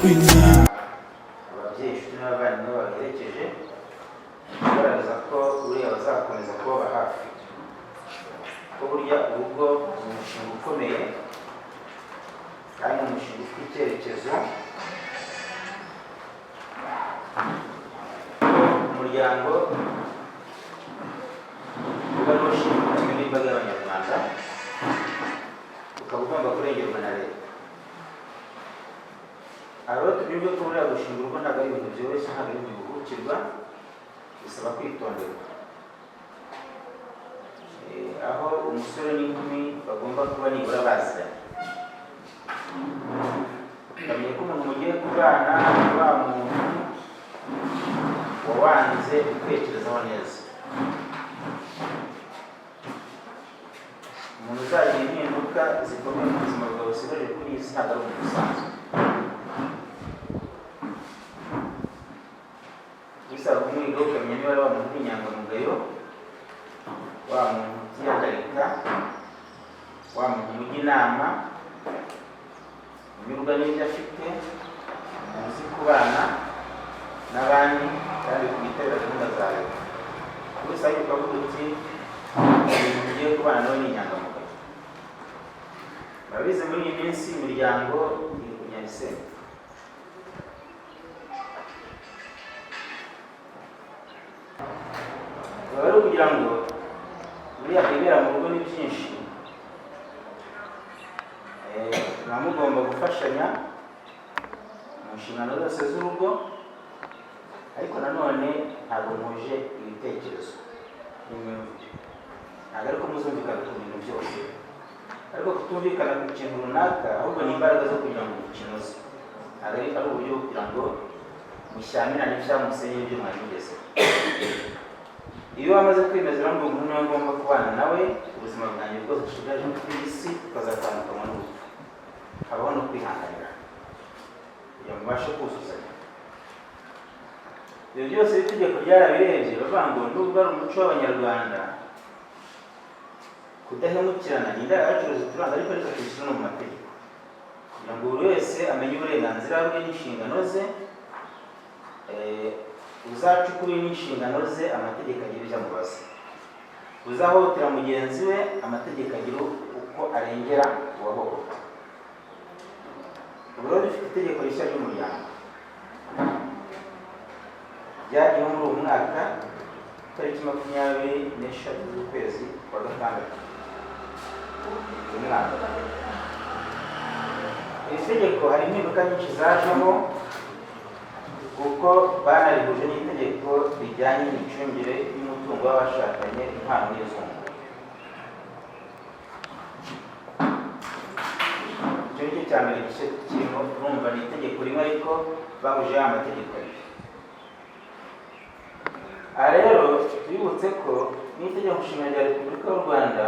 ababyeyi inshuti n'abavandimwe baherekeje kugaragaza ko uriya bazakomeza kubaba hafi, ko burya urugo ni umushinga ukomeye kandi umushinga ufite icyerekezo. Umuryango uba n'ushinzwe n'imbaga y'Abanyarwanda ukaba ugomba kurengerwa na leta. Abo tubyumve ko buriya gushinga urugo ntabwo ari ibintu byoroshye, ntabwo ari ibintu bihugukirwa, bisaba kwitonderwa. Aho umusore n'inkumi bagomba kuba nibura baziranye, ukamenya ko umuntu mugiye kubana wa muntu wawanze utekerezaho neza, umuntu uzagira impinduka zikomeye mu buzima bwawe usigaje kuri iyi si ntabwo ari umuntu usanzwe. Bisaba kumwiga ukamenya niba ari wa muntu w'inyangamugayo, wa muntu utiyandarika, wa muntu umujya inama, unyurwa n'ibyo afite, uzi kubana n'abandi kandi kugitabira gahunda za leta. Gusa ariko ukavuga uti umuntu ugiye kubana nawe ni inyangamugayo. Murabizi muri iyi minsi imiryango iri kunyabisenya. Baba ari kugira ngo buriya ibera mu rugo ni byinshi, muba mugomba gufashanya mu nshingano zose z'urugo, ariko nanone ntabwo muhuje ibitekerezo n'imyumvire. Ntabwo ariko muzumvikana ku bintu byose, ariko kutumvikana ku kintu runaka ahubwo ni imbaraga zo kugira ngo mukinoze. Ntabwo ari uburyo bwo kugira ngo mushyamirane cyangwa musenye ibyo mwabigeze. Iyo wamaze kwemeza ngo umuntu niwe ngomba kubana nawe ubuzima bwanjye bwose bushigaje kuri iyi si, ukazatandukanywa n'urupfu, habaho no kwihanganira kugira ngo mubashe kuzuzanya. Ibyo byose itegeko ryarabirebye, bavuga ngo nubwo ari umuco w'Abanyarwanda kudahemukirana ni indangagaciro zituranga, ariko reka tubishyire no mu mategeko kugira ngo buri wese amenye uburenganzira bwe n'inshingano ze. Uzaca ukuri n'inshingano ze, amategeko agira icyo amubaza. Uzahohotera mugenzi we, amategeko agira uko arengera uwahohotewe. Ubu rero dufite itegeko rishya ry'umuryango ryagiyeho muri uwo mwaka tariki 23 z'ukwezi kwa gatandatu uyu mwaka. Iri tegeko hari impinduka nyinshi zajemo kuko banarihuje n'itegeko rijyanye n'imicungire y'umutungo w'abashakanye, impano n'izungu. Icyo ni cyo cya mbere gishya kirimo. Urumva ni itegeko rimwe ariko bahujeho amategeko abiri. Aha rero twibutse ko n'itegeko nshinga rya Repubulika y'u Rwanda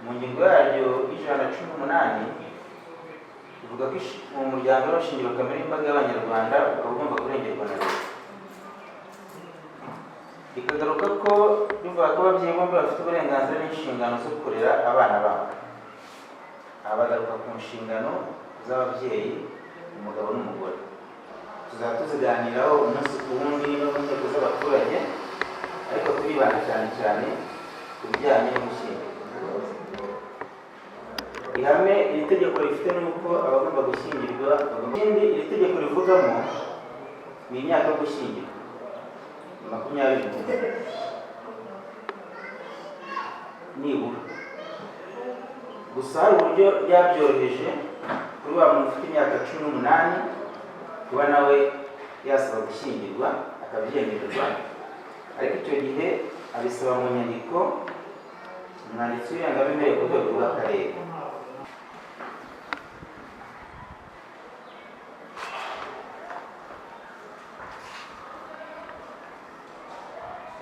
mu ngingo yaryo y'118 ivuga ko mu muryango w'abashingiro kamere y'imbaga y'Abanyarwanda ukaba ugomba kurengerwa na leta. Ikagaruka ko bivuga ko ababyeyi bombi bafite uburenganzira n'inshingano zo kurera abana babo. Aha bagaruka ku nshingano z'ababyeyi, umugabo n'umugore. Tuzaba tuziganiraho umunsi ku wundi no mu nteko z'abaturage, ariko turibanda cyane cyane ku bijyanye n'umushyingiro. Ihame iri tegeko rifite n'uko abagomba gushyingirwa, ikindi iri tegeko rivugamo ni imyaka yo gushyingirwa 20 nibura. Gusa hari uburyo ryabyoroheje kuri wa muntu ufite imyaka 18 kuba nawe yasaba gushyingirwa akabyemererwa, ariko icyo gihe abisaba mu nyandiko umwanditsi w'irangamimerere ku rwego rw'akarere.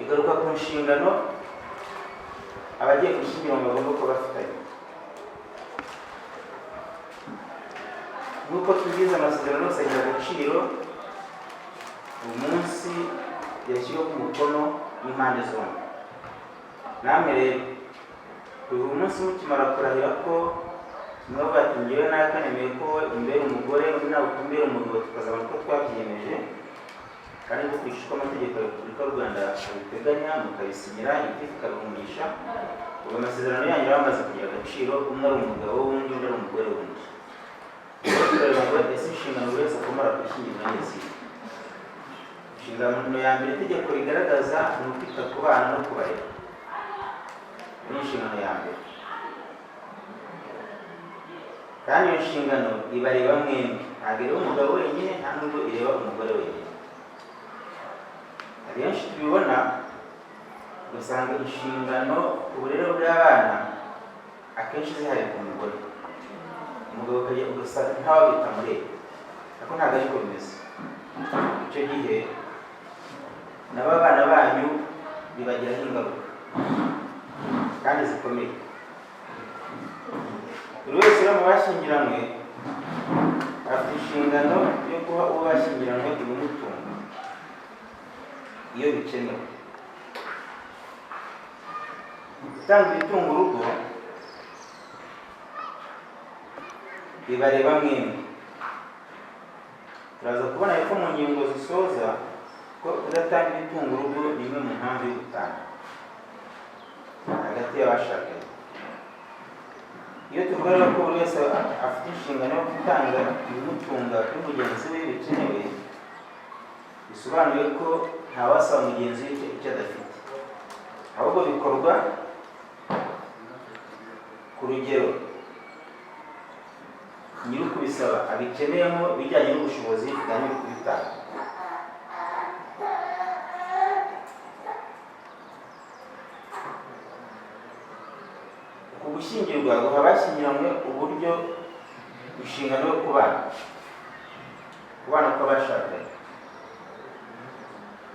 Igaruka ku nshingano abagiye gushyingirwa bagomba kuba bafitanye. Nk'uko tubizi amasezerano yose agira agaciro umunsi yashyiriweho ku mukono n'impande zombi. Namwe rero uyu munsi mukimara kurahira ko nubwo batungiwe n'akanemeye ko imbere umugore undi nawe ukumbere umugabo tukazabona ko twabyiyemeje kandi dukurikije uko amategeko ya Repubulika y'u Rwanda abiteganya mukabisinyira itegeko ikabihumisha ubwo amasezerano yanyu bamaze kugira agaciro umwe ari umugabo w'undi undi ari umugore w'undi turareba ngo ese inshingano buri wese akomora gushyingirwa n'izihe inshingano ya mbere itegeko rigaragaza ni ukwita ku bana no kubarera ni inshingano ya mbere kandi iyo nshingano ibareba mwembi ntabwo ireba umugabo wenyine nta nubwo ireba umugore wenyine hari henshi tubibona ugasanga inshingano uburere bw'abana akenshi zihari ku mugore umugabo ukajya ugasanga ntawe bitamureba ariko ntabwo ariko bimeze icyo gihe nabo abana banyu bibagiraho ingaruka kandi zikomeye buri wese mu bashyingiranywe afite inshingano yo guha uwo bashyingiranywe ibimutunga iyo bikenewe gutanga ibitunga urugo bibareba mwembi turaza kubona ko mu ngingo zisoza ko kudatanga ibitunga urugo ni imwe mu mpamvu yo gutanga hagati y'abashakanye iyo tuvuga rero ko buri wese afite inshingano yo gutanga ibimutunga kuri mugenzi we bikenewe bisobanuye ko ntawasaba mugenzi we icyo adafite ahubwo bikorwa ku rugero nyiri ukubisaba abikeneyemo bijyanye n'ubushobozi bwa nyiri ukubitanga gushyingirwa guha abashyingiranywe uburyo inshingano yo kubana kw'abashakanye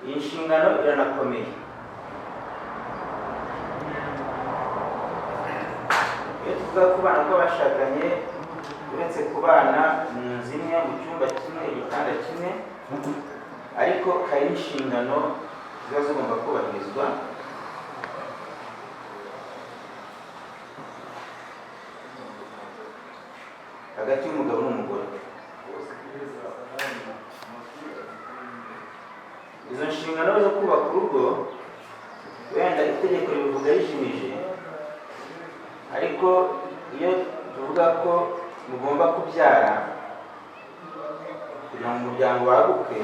iyi nshingano iranakomeye iyo tuvuga kubana kw'abashakanye uretse kubana mu nzu imwe mu cyumba kimwe igitanda kimwe ariko hari n'inshingano ziba zigomba kubahirizwa hagati y'umugabo n'umugore izo nshingano zo kubaka urugo wenda itegeko ribivuga rijimije ariko iyo tuvuga ko mugomba kubyara kugira ngo umuryango waguke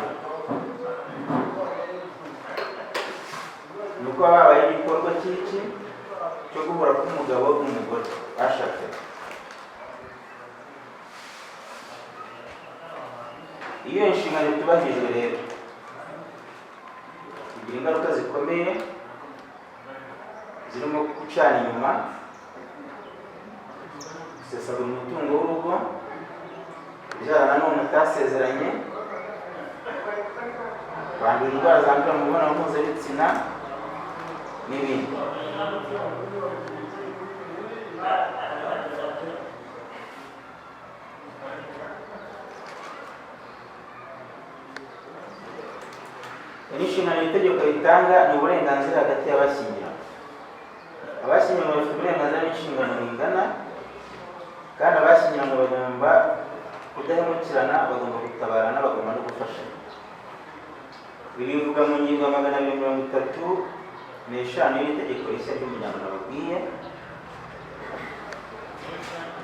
ni uko habaye igikorwa cy'iki cyo guhura k'umugabo n'umugore bashakanye iyo inshingano itubahirijwe rero bigira ingaruka zikomeye zirimo gucana inyuma gusesagura umutungo w'urugo kubyara nanone utasezeranye kwandura indwara zandurira mu mibonano mpuzabitsina n'ibindi inshingano itegeko ritanga ni uburenganzira hagati y'abashyingiranywe abashyingiranywe bafite uburenganzira n'inshingano bingana kandi abashyingiranywe bagomba kudahemukirana bagomba gutabarana bagomba no gufashanya ibi bivuga mu ngingo ya 235 y'itegeko rishya ry'umuryango nababwiye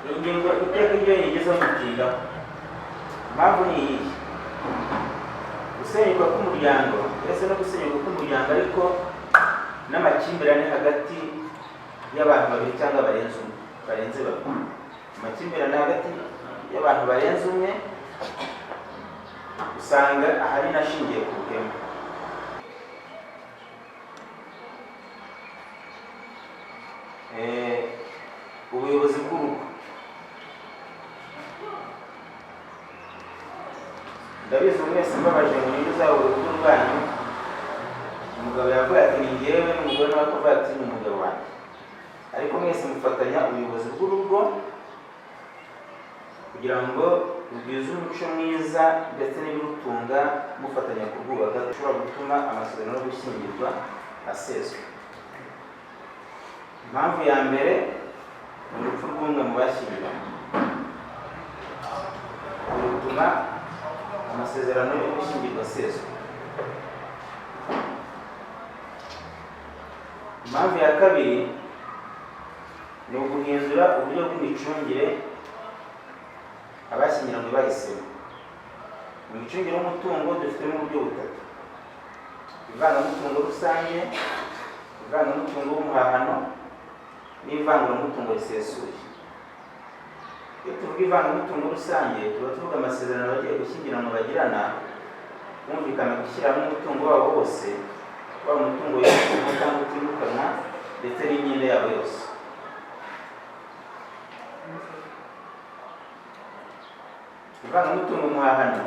iyi ngingo iteka iryo yigezeho gutindaho impamvu ni iyi gusenyuka k'umuryango ndetse no gusenyuka k'umuryango ariko n'amakimbirane hagati y'abantu babiri cyangwa barenze babiri amakimbirane hagati y'abantu barenze umwe usanga ahanini ashingiye ku buhemu ubuyobozi bw'urugo ndabizi mwese mbabaje mu nyungu zabo urugo rwanyu umugabo yavuga ati ni njyewe n'umugore nawe akavuga ati ni umugabo wanjye ariko mwese mufatanya ubuyobozi bw'urugo kugira ngo rugwize umuco mwiza ndetse n'ibirutunga mufatanya kurwubaka ushobora gutuma amasezerano yo gushyingirwa aseswa impamvu ya mbere ni urupfu rw'umwe mu bashyingiranywe bigatuma amasezerano yo gushyingirwa aseswa. Impamvu ya kabiri ni uguhindura uburyo bw'imicungire abashyingiranywe bahisemo. Mu micungire y'umutungo dufitemo uburyo butatu: ivangamutungo rusange, ivangamutungo w'umuhahano n'ivanguramutungo risesuye. Iyo tuvuga ivangamutungo rusange, tuba tuvuga amasezerano bagiye gushyingiranwa bagirana bumvikana gushyiramo umutungo wabo wose, waba umutungo w'imutungo cyangwa utimukanwa ndetse n'imyenda yabo yose. Ivangamutungo muhahano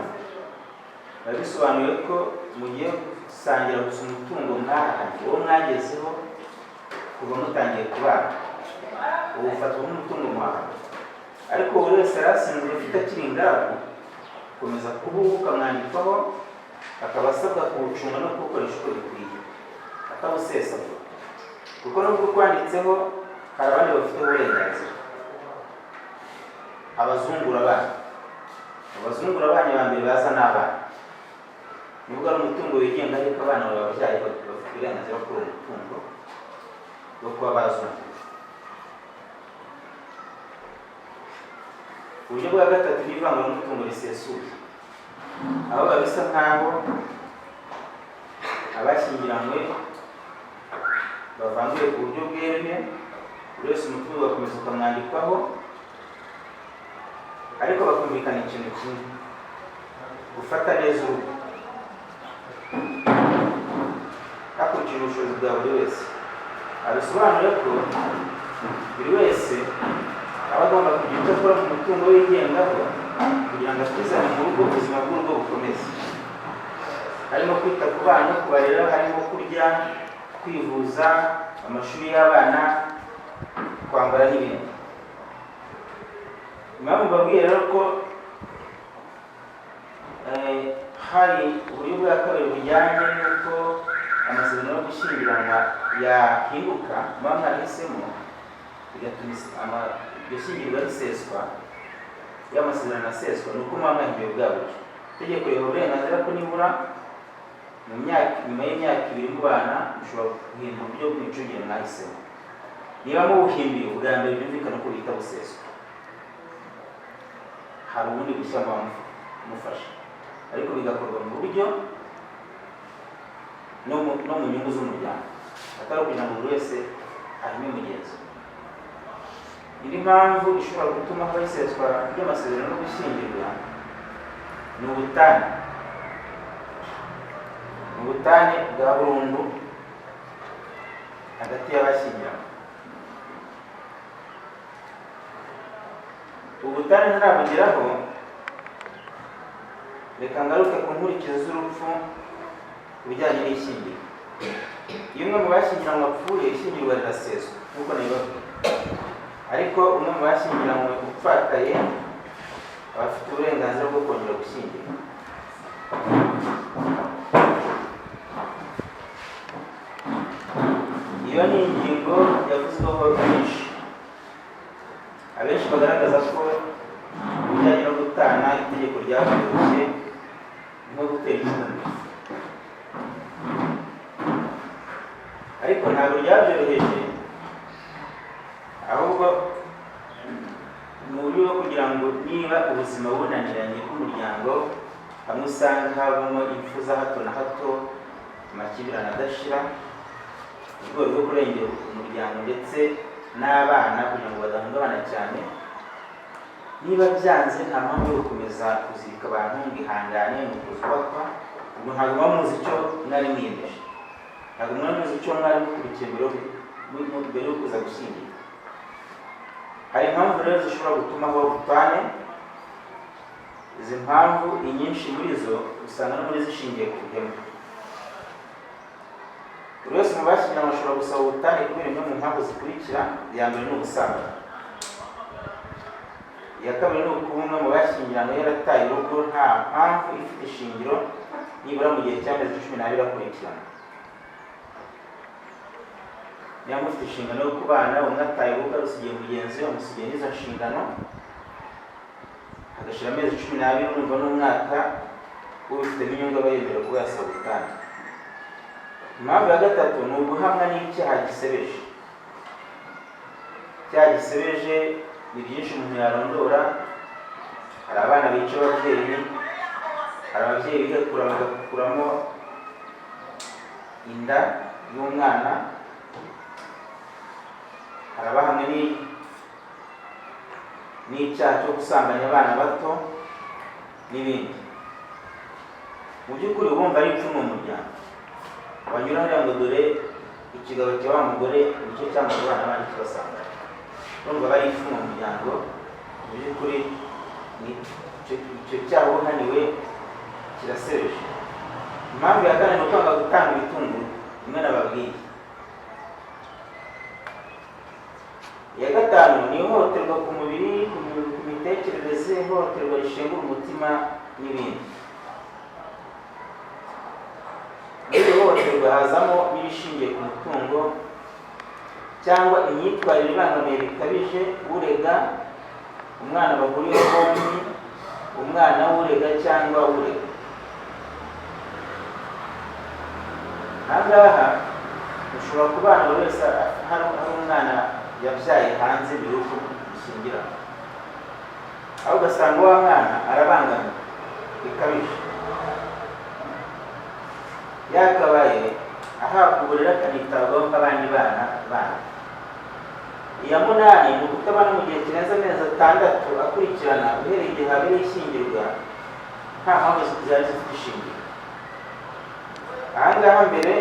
biba bisobanuye ko mugiye gusangira gusa umutungo mwahahanye, uwo mwagezeho kuva mutangiye kubana, ubu ufatwa nk'umutungo muhahano. Ariko buri wese yarasinzwe ufite akiri ingaragu gukomeza kubuka ukamwandikwaho, akaba asabwa kuwucunga no kuwukoresha uko bikwiye, akawusesagura. Kuko nubwo kwanditseho hari abandi bafite uburenganzira. Abazungura abana ba mbere baza n'abana, nubwo ari umutungo wigenga ariko abana bababyaye bafite uburenganzira kuri uwo mutungo wo kuba bazungura. Uburyo bwa gatatu ni ivangamutungo risesuye, aho babisa nk'aho abashyingiranywe bavanguye ku buryo bweruye, buri wese umutungo ugakomeza ukamwandikwaho, ariko bakumvikana ikintu kimwe: gufata neza urugo hakurikije ubushobozi bwa buri wese. Abisobanuye ko buri wese aba agomba kugira icyo akora mu mutungo wigengaho kugira ngo atizane mu rugo, ubuzima bw'urugo bukomeze. Harimo kwita ku bana, kubarera, harimo kurya, kwivuza, amashuri y'abana, kwambara n'ibindi. Impamvu mbabwiye rero ko hari uburyo bwa kabiri bujyanye n'uko amasezerano yo gushyingiranwa yahinduka muba mwahisemo, bigatuma iryo shyingirwa riseswa, y'amasezerano aseswa, ni uko muba mwahinduye bwa buryo. Itegeko riha uburenganzira ko nibura nyuma y'imyaka 2 mubana mushobora guhindura uburyo bw'imicungire mwahisemo. Niba mubuhinduye ubwa mbere byumvikana ko bihita buseswa, hari ubundi gushya mufasha, ariko bigakorwa mu buryo no mu nyungu z'umuryango, atari kugira ngo buri wese ahime mugenzi. Indi mpamvu ishobora gutuma habaho iseswa ry'amasezerano no gushyingirwa ni ubutane. Ubutane bwa burundu hagati y'abashyingiranywe. Ubutane ntarabugeraho, reka ngaruke ku nkurikizo z'urupfu ku bijyanye n'ishyingirwa. Iyo umwe mu bashyingiranywe apfuye, ishyingirwa riraseswa nk'uko nabibabwiye, ariko umwe mu bashyingiranywe upfakaye aba afite uburenganzira bwo kongera gushyingirwa. Iyo ni ingingo yavuzweho byinshi. Abenshi bagaragaza ko ibijyanye no gutana itegeko ryavuye nko gutera icyuma, ariko ntabwo ryabyoroheje, ahubwo mu buryo bwo kugira ngo niba ubuzima bunaniranye bw'umuryango, hamwe usanga habamo impfu za hato na hato, amakimbirane adashira, mu rwego rwo kurengera umuryango ndetse n'abana kugira ngo badahungabana cyane. Niba byanze nta mpamvu yo gukomeza kuzirika abantu ngo ihangane ni ukuzubakwa, ubwo ntabwo muba muzi icyo mwari mwiyemeje, ntabwo mwari muzi icyo mwari mukurikiye mbere yo kuza gushyingirwa. Hari impamvu rero zishobora gutuma habaho ubutane. Izi mpamvu inyinshi muri zo usanga no muri zishingiye ku buhemu. Buri wese mu bashyingiranywe ashobora gusaba ubutane kubera imwe mu mpamvu zikurikira. Iya mbere ni ubusambanyi. Iya kabiri ni ukuba umwe mu bashyingiranywe yarataye urugo nta mpamvu ifite ishingiro, nibura mu gihe cy'amezi 12 akurikirana. Niba mufite inshingano yo kubana, umwe ataye urugo arusigiye mugenzi we, amusigiye n'izo nshingano, agashira amezi 12 urumva n'umwaka ubifite n'inyungu aba yemerewe kuba yasaba ubutane. Impamvu ya gatatu ni uguhamwa n'icyaha gisebeje. Icyaha gisebeje ni byinshi umuntu yarondora. Hari abana bica ababyeyi, hari ababyeyi bihekura bagakuramo inda y'umwana, hari abahamwe n'icyaha cyo gusambanya abana bato n'ibindi. Mu by'ukuri bumva ari ipfunwe mu muryango. Wanyura hariya ngo dore ikigabo cya wa mugore nicyo cyangwa abana bandi kibasambanya. Urumva bari ipfunwe mu muryango. Mu by'ukuri icyo cyaha uhaniwe kirasebeje. Impamvu ya kane ni ukwanga gutanga ibitunguru rimwe nababwiye. Iya gatanu ni ihohoterwa ku mubiri, ku mitekerereze, ihohoterwa rishengura umutima n'ibindi. Muri ihohoterwa hazamo n'ibishingiye ku mutungo cyangwa imyitwarire ibangamiye bikabije urega, umwana bahuriye bombi, umwana w'urega cyangwa urega. Ahangaha ushobora kubana buri wese hari umwana yabyaye hanze mbere y'uko gushyingira, aho ugasanga wa mwana arabangamiye bikabije, yakabaye ahabwa uburere akanitabwaho nk'abandi bana. Iya munani ni ukutabana mu gihe kirenze amezi 6 akurikirana uhereye igihe habereye ishyingirwa nta mpamvu zari zifite ishingiro. Ahangaha mbere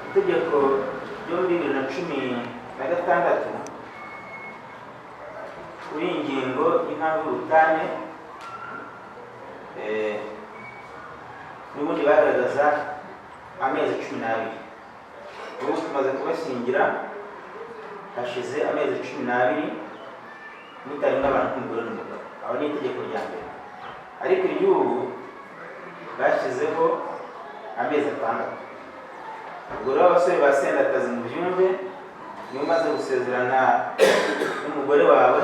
itegeko ryo muri 2016 kuri ingingo y'impamvu y'ubutane n'ubundi bagaragaza amezi 12. Ubu tumaze kubashyingira hashize amezi 12 mutarenga abantu n'umugore n'umugabo. Aho ni itegeko rya mbere. Ariko iry'ubu bashyizeho amezi 6. Ubwo rero abasore ba sendakazi mu byumve, niyo umaze gusezerana n'umugore wawe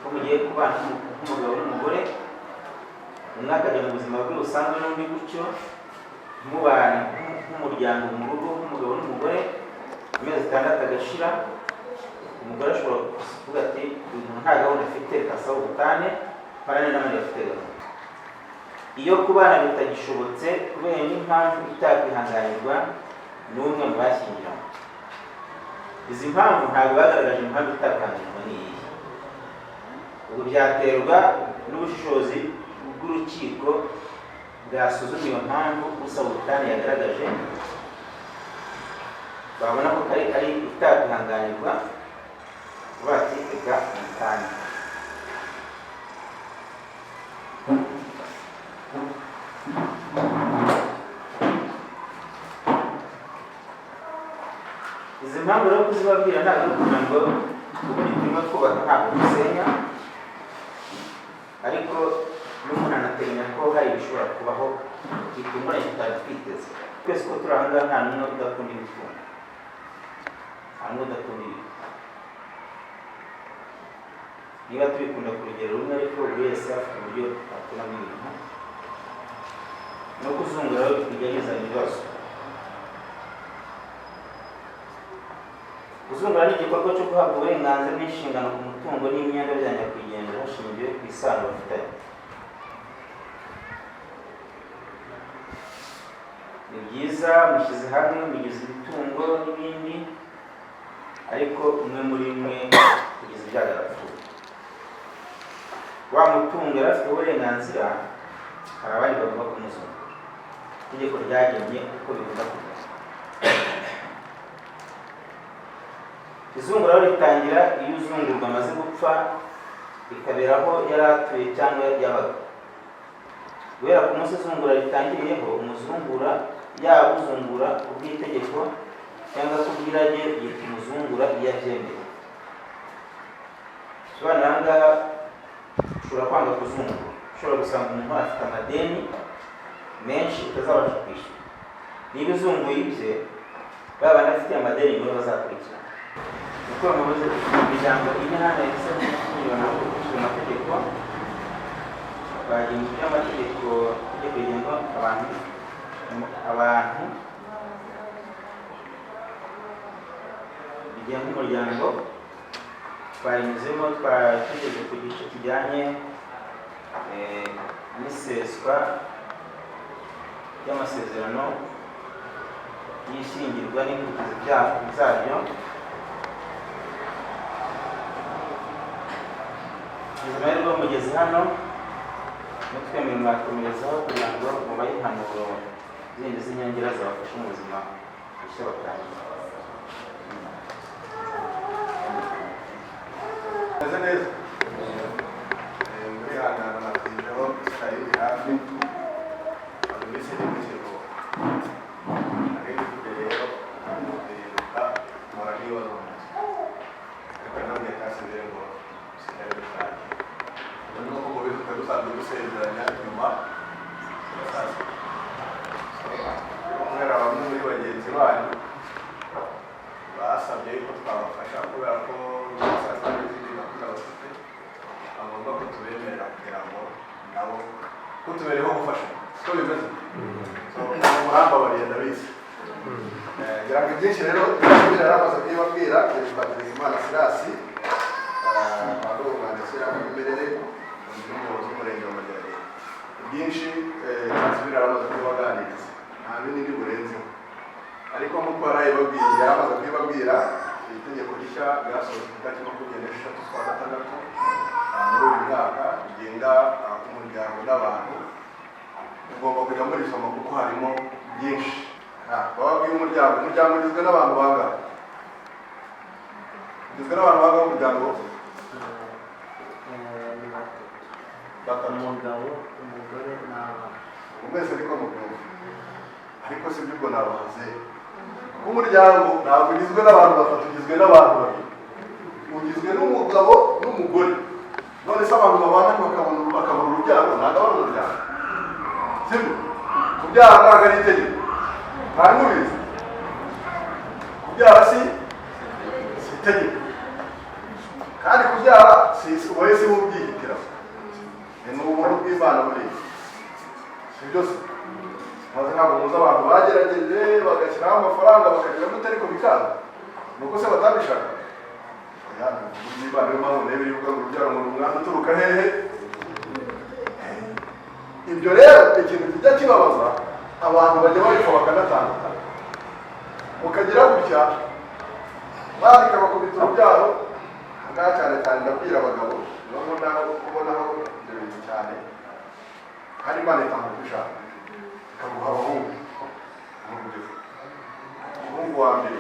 ko mugiye kubana nk'umugabo n'umugore, umwe akajya mu buzima bwe busanzwe n'undi gutyo, mubana nk'umuryango mu rugo nk'umugabo n'umugore, amezi 6 agashira, umugore ashobora kuvuga ati uyu muntu nta gahunda afite, asaba ubutane parane n'abandi bafite gahunda. Iyo kubana bitagishobotse kubera n'impamvu itakwihanganirwa n'umwe mu bashyingiranywe. Izi mpamvu ntabwo bagaragaje impamvu itakwihanganirwa n'iyi. Ubu byaterwa n'ubushobozi bw'urukiko bwasuzumye iyo mpamvu usaba ubutane yagaragaje, babona ko ari itakwihanganirwa batikeka ubutane. Izi mpamvu rero kuzibabwira ntabwo ari kugira ngo ubundi turimo twubaka ntabwo dusenya, ariko n'umuntu anateganya ko hari ibishobora kubaho bitunguranye tutari twiteze. Twese ko turi ahangaha nta n'umwe udakunda imitungo, nta n'umwe udakunda ibintu. Niba tubikunda ku rugero rumwe, ariko buri wese afite uburyo akuramo ibintu, no kuzungura rero bijya bizana ibibazo. Kuzungura ni igikorwa cyo guhabwa uburenganzira n'inshingano ku mutungo n'imyenda bya nyakwigendera hashingiwe ku isano bafitanye. Ni byiza mushyize hamwe mugize imitungo n'ibindi, ariko umwe muri mwe kugeza ibyago arapfuye. Wa mutungo yari afite uburenganzira, hari abandi bagomba kumuzungura. Itegeko ryagennye uko bigomba kugenda. Izungura ritangira iyo uzungurwa amaze gupfa, rikabera aho yari atuye cyangwa yabaga. Guhera ku munsi izungura ritangiriyeho, umuzungura yaba uzungura ubw'itegeko cyangwa se ubw'irage yitwa umuzungura iyo abyemeye. Sobanura ahangaha ushobora kwanga kuzungura. Ushobora gusanga umuntu afite amadeni menshi utazabasha kwishyura. Niba uzunguye ibye, baba banafite amadeni nibo bazakurikirana. Uko mubuze ijambo ine hano yise n'imyirondoro yo gukurikira amategeko, twagiye mu by'amategeko rigenga abantu rigenga umuryango, twanyuzemo tugeze ku gice kijyanye n'iseswa ry'amasezerano y'ishyingirwa n'inkurikizi zabyo. Ubuzima rero mugeze hano mutwemerera mwakomerezaho kugira ngo mubahe impanuro zindi z'inyongera zabafasha mu buzima bushya batangiye. Meze neza muri hano natinzeho sayidi hafi abimeze n'ibiciro akenshi rero ndibuka mpora nibaza mu nzu ariko ntabwo kasezeye ngo sinari rusange ubwo nuko mu bihe dusanzwe dusezeranya nyuma y'asaza kubera bamwe muri bagenzi banyu basabye ko twabafasha kubera ko agomba kutubemerera kugira ngo nabo kutubereho gufasha siko bimeze umuhamba barenda bize ngira ngo byinshi rero yaramaze kubibabwira yitwaje Imana Sirasi bado umwanditsi w'imimerere n'umuyobozi w'umurenge wa Mageragere. Byinshi Sirasi yaramaze kubibaganiriza nta bindi burenzeho, ariko nk'uko yaramaze kubibabwira itegeko rishya ryasohotse ku itariki 26 z'ukwa gatandatu muri uyu mwaka rigenga umuryango n'abantu. Ugomba kujya murisoma kuko harimo byinshi. Bababwiye umuryango ugizwe n'abantu bangana, umuryango batatu, umugabo, umugore n'abana. Mwese niko mubyumva, ariko si byo ubwo nabahaze. Umuryango ntabwo ugizwe n'abantu batatu, ugizwe n'abantu babiri. Ugizwe n'umugabo n'umugore. None se abantu babana bakabona urubyaro ntabwo ari umuryango? Sibyo? Kubyara ntabwo ari itegeko. Ntabwo mubizi. Kubyara si itegeko. Kandi kubyara wowe si wubyihitiramo. Ni ubuntu bw'Imana muri iyi. Si byose. Maze ntabwo muzi abantu bagerageje bagashyiraho amafaranga bakagira gute ariko bikanga. Nuko se batabishaka. Niba niyo mpamvu ureba iyo uvuga ngo urubyaro ngo umwana uturuka hehe. Ibyo rero ikintu kijya kibabaza abantu bajya babipfa bakanatandukana. Mukagira gutya bandika bakubita urubyaro, ngaha cyane cyane ndabwira abagabo kubonaho ibyo bintu cyane. Hari Imana itanga kubishaka ikaguha abahungu, umuhungu wa mbere,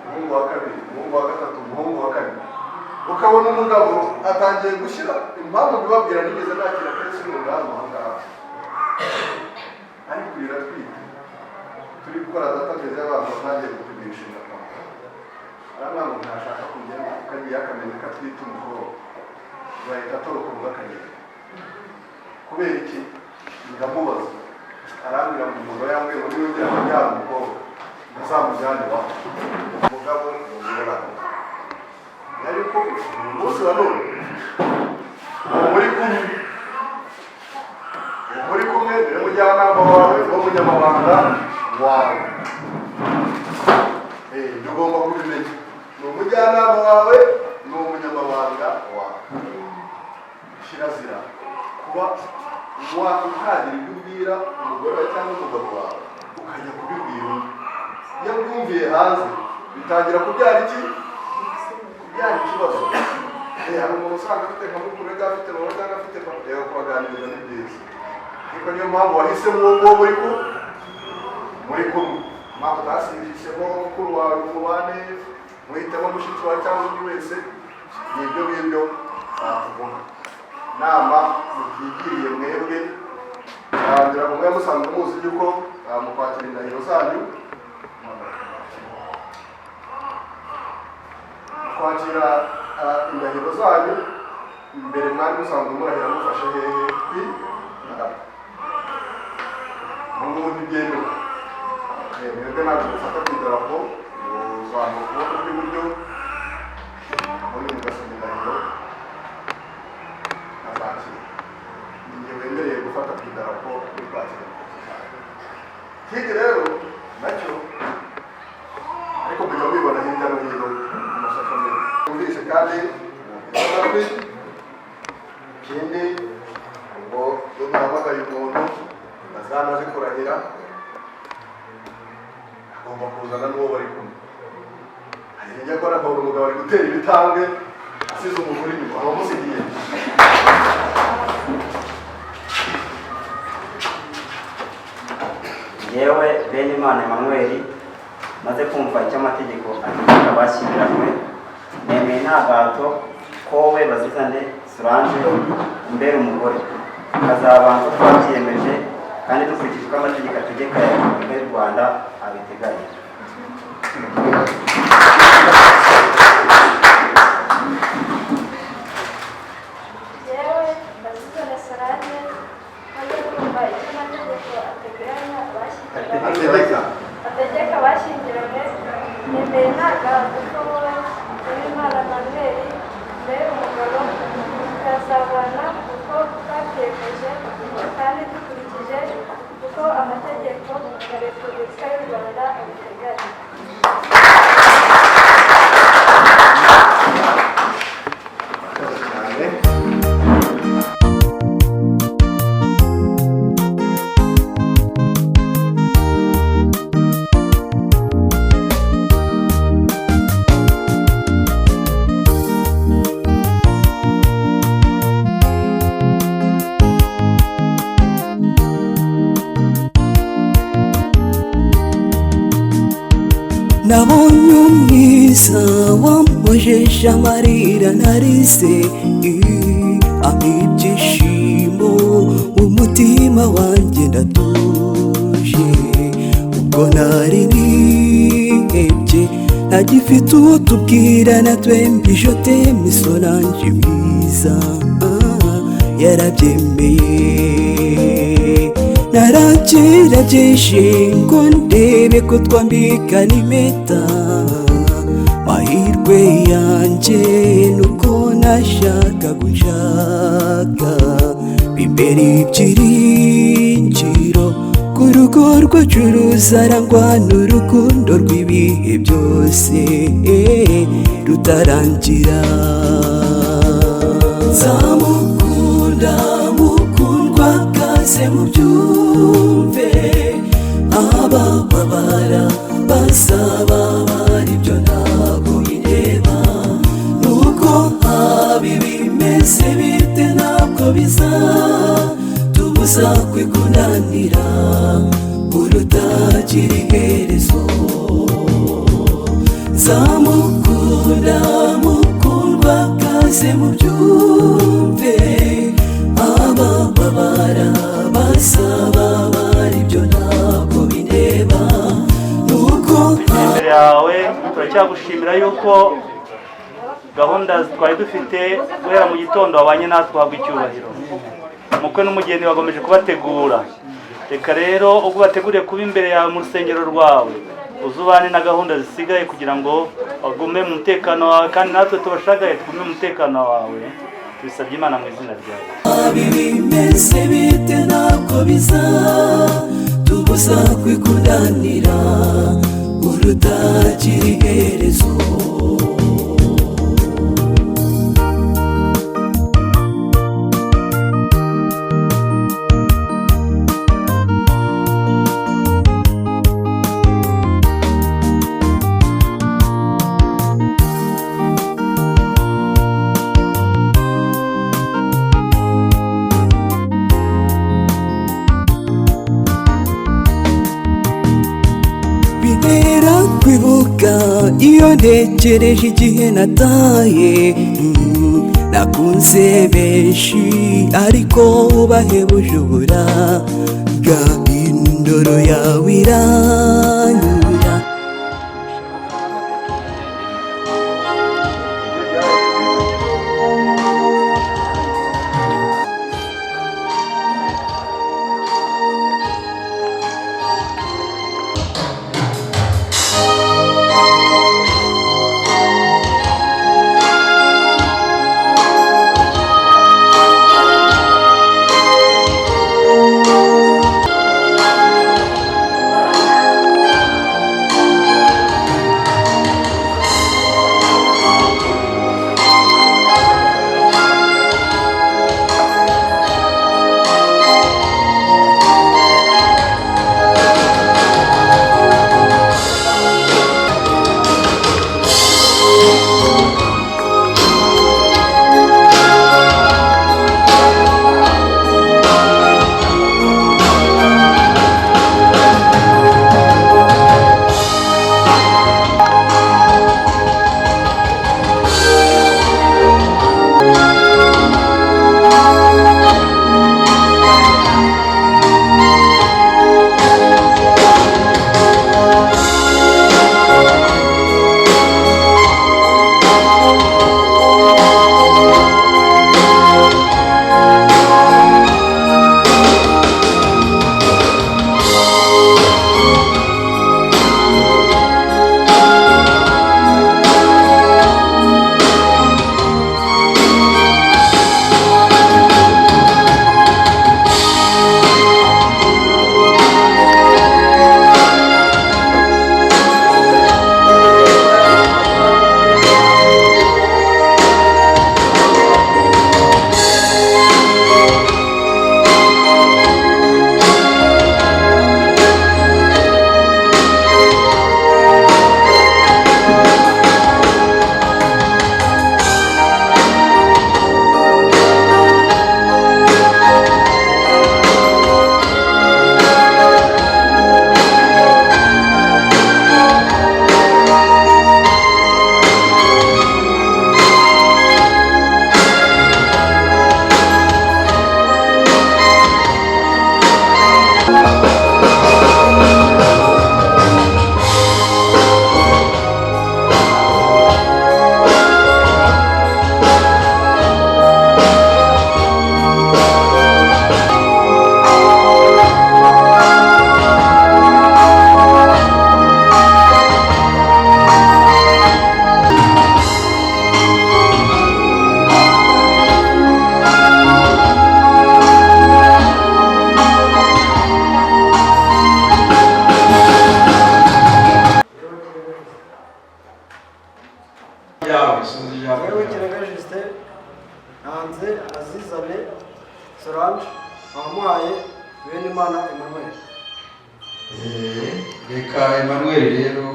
umuhungu wa kabiri, umuhungu wa gatatu, umuhungu wa kane. Ukabona umugabo atangiye gushyira impamvu bibabwira nigeze nakira kenshi n'umugambi aho ngaho. Ariko riratwite turi gukora database y'abantu batangiye gupimisha inda. Arabana ntashaka kugenda ukagiye akamenya ko atwite umukobwa, bahita atoroka umugakagenda. Kubera iki? Ndamubaza arambwira ngo umuntu yambwiye ngo niwe ugira kubyara umukobwa ntazamujyane wa umugabo n'umugore. Ariko umunsi wa none muri kumwe niwe mujyanama wawe n'umunyamabanga wawe. Ugomba kubimenya, ni umujyanama wawe n'umunyamabanga wawe. Kirazira kuba uhagira ibyo ubwira umugore wawe cyangwa umugabo wawe ukajya kubibwira undi. Iyo bwumviye hanze bitangira kubyara iki? Kubyara ikibazo. Hari umuntu usanga afite nka mukuru we afite mama cyangwa afite papa, rero kubaganiriza ni byiza. Ariko niyo mpamvu wahisemo uwo nguwo muri kumwe. Mpamvu utasibisemo mukuru wawe umubane, muhitemo mushiki wawe cyangwa undi wese, ni ibyo ngibyo tuvuga. Nama mutwigiriye mwebwe, ngira ngo mwe musanzwe muzi yuko mu kwakira indahiro zanyu, kwakira indahiro zanyu mbere mwari musanzwe murahira mufashe hehe n'ubundi byemewe. Mwebwe ntabwo mufata ku idarapo, uzamuka ukuboko kw'iburyo ubundi mugasoma indahiro azakira. Igihe wemere gufata ku idarapo y'ukwakira. Ikindi rero nacyo ariko kujya mubibona hirya no hino mu masoko menshi twumvise kandi amatwi. Ikindi ubwo iyo duhamagaye umuntu azamaze kurahira agomba kuzana n'uwo bari kumwe. Hari igihe akora akabona umugabo ari gutera ibitambwe asize umugore inyuma abamusigiye. yewe Benimana Emmanuel maze kumva icyo amategeko ategeka bashyingiranywe, nemeye nta gahato ko wowe Bazizane Solange umbera umugore, tukazabana uko twabyiyemeje kandi dukurikije uko amategeko ategeka ya Repubulika y'u Rwanda abiteganya. yewe Bazizane Solange maze kumva icyo amategeko ategeka abashyingiranywe, nemeye nta gahato ko wowe Benimana Emmanuel umbera umugabo, tukazabana uko twabyiyemeje kandi dukurikije uko amategeko ya Repubulika y'u Rwanda abiteganya. Nabonye umwiza wampojeje amarira narize, ampa ibyishimo umutima wanjye ndatuje. Ubwo nari nihebye ntagifite uwo tubwirana twembi, joteme Solange mwiza yarabyemeye. Naragerageje ngo ndebe ko twambikana impeta, mahirwe yanjye nuko nashaka gushaka bimbere ibyiringiro ku rugo rwacu ruzarangwa n'urukundo rw'ibihe byose rutarangira. Nzamukunda mukundwa kaze mubyumve, abababara bazababara ibyo ntabwo bireba, nuko haba ibimeze bite ntabwo bizatubuza kwikundanira urutagira iherezo. Nzamukunda mukundwa kaze mubyumve, abababara bazababara ibyo ntabwo bireba, nuko imbere yawe turacyagushimira yuko gahunda twari dufite guhera mu gitondo wabanye natwe uhabwa icyubahiro. Umukwe n'umugeni bagomeje kubategura, reka rero ubwo bateguriye kuba imbere yawe mu rusengero rwawe, uzubane na gahunda zisigaye kugira ngo bagume mu mutekano wawe, kandi natwe tubashagaye tugume mu mutekano wawe. Tubisabye Imana mu izina ryawe. bimeze bite ntabwo bizatubuza kwikundanira urutagira iherezo. Kwibuka iyo ntekereje igihe nataye, nakunze benshi ariko bahebuje uburaga, indoro yawe iranyura. reka Emmanuel rero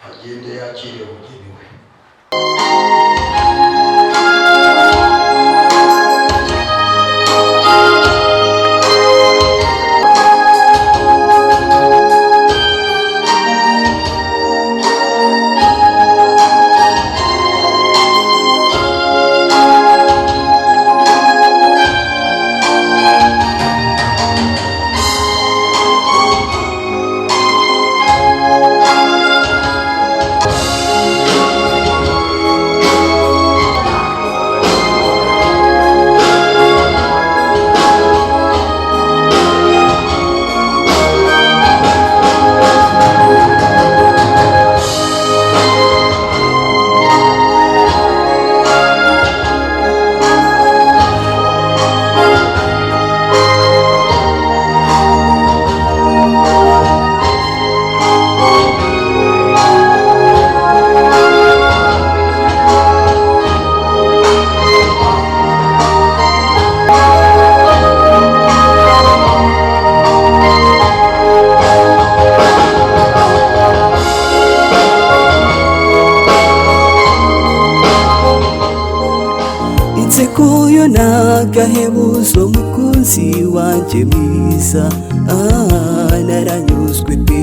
agende yakire umugeni we. Insekuyo nagahebuzo mukunzi wanje mwiza, naranyuzwe pe.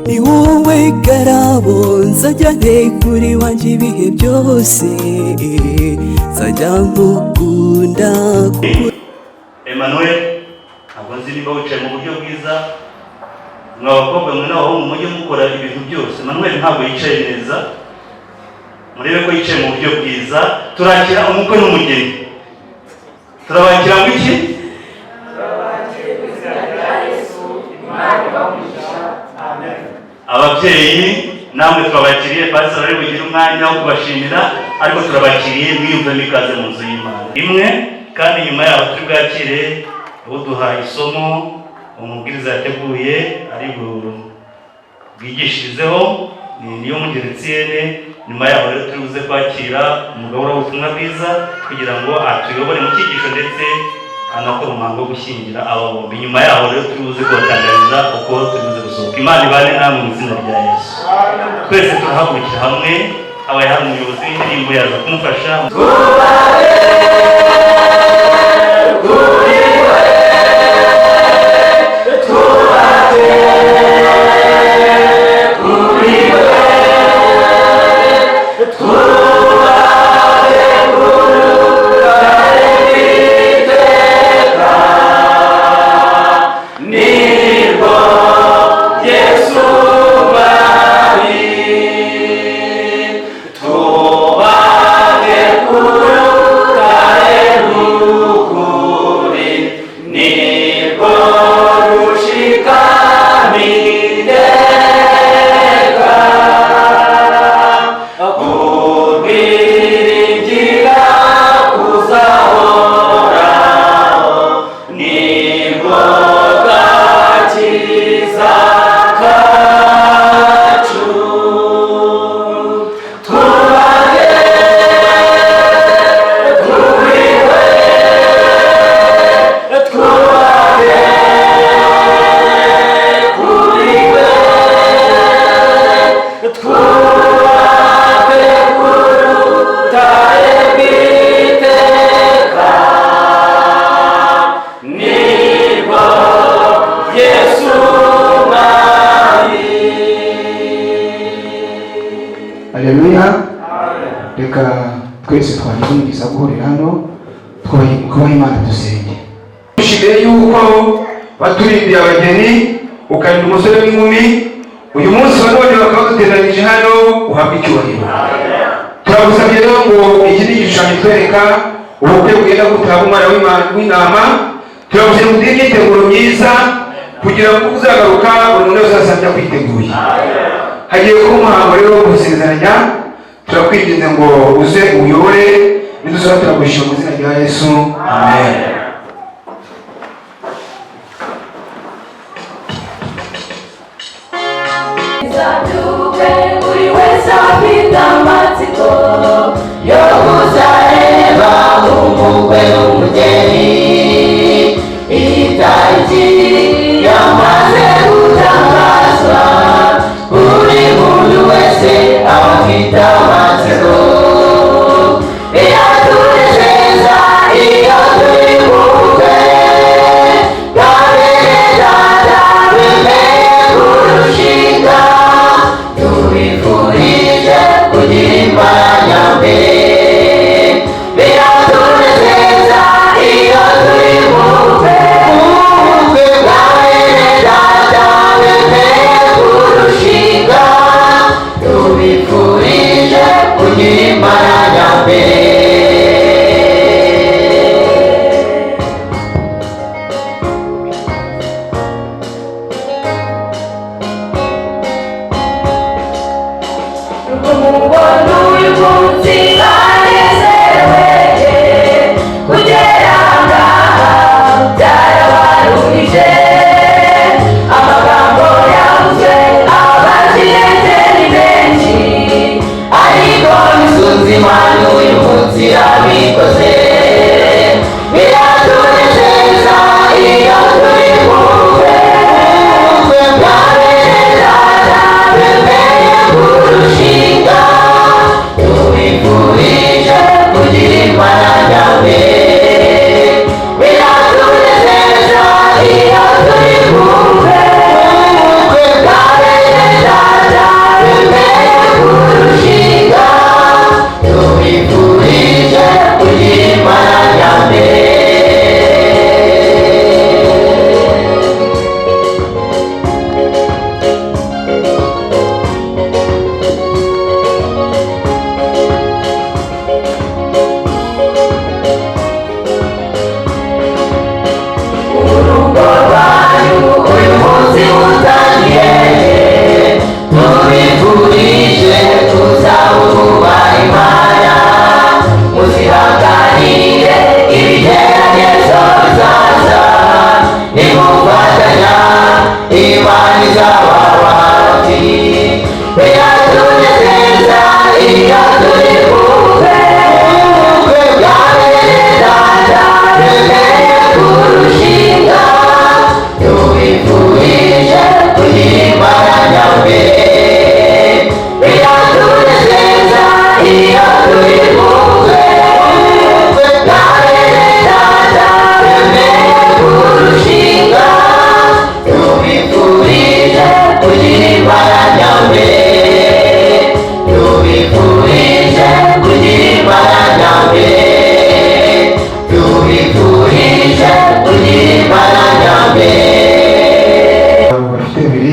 Ni wowe garabo nzajya ntekuri wanje ibihe byose, nzajya nkukunda. Emmanuel, ntabwo nzi niba wicaye mu buryo bwiza, mwa bakobwa mwe n'abahungu mujye mukora ibintu byose. Emmanuel ntabwo yicaye neza, murebe ko yicaye mu buryo bwiza. Turakira umukwe n'umugeni. Turabakira mu iki? Ababyeyi namwe turabakiriye, pastor ari bugira umwanya wo kubashimira, ariko turabakiriye mwiyumvemo ikaze mu nzu y'Imana imwe. Kandi nyuma yaho turi bwakire uduhaye isomo umubwiriza yateguye ari bwigishirizeho, niyo mugeretsiyene. Nyuma yaho rero turi buze kwakira umugabo w'ubutumwa bwiza kugira ngo atuyobore mu cyigisho ndetse anakora umuhango wo gushyingira aba bombi. Nyuma yaho rero turi buze kubatangariza uko turi buze gusohoka. Imana ibane namwe mu izina rya Yesu. Twese turahagurukira hamwe, habaye hari umuyobozi w'indirimbo yaza kumufasha. Haleluya. Reka twese twaririmbiza guhurira hano kubaha Imana dusenge. Ushimire yuko baturindiye abageni, ukarinda umusore n'inkumi. Uyu munsi wa none bakaba duteranije hano, uhabwe icyubahiro. Turagusabye rero ngo iki ni igishushanyo twereka ubukwe bwenda gutaba umwana w'intama. Turagusabye ngo ugire imyiteguro myiza kugira ngo uzagaruka buri muntu wese azajya kwiteguye. Hagiye kuba umuhango rero wo gusezeranya. Turakwinginze ngo uze uyobore, nidusaba turagushima mu izina rya Yesu. Amen. Buri wese afite amatsiko yo kuzareba umukwe n'umugeni, itariki y'amatsiko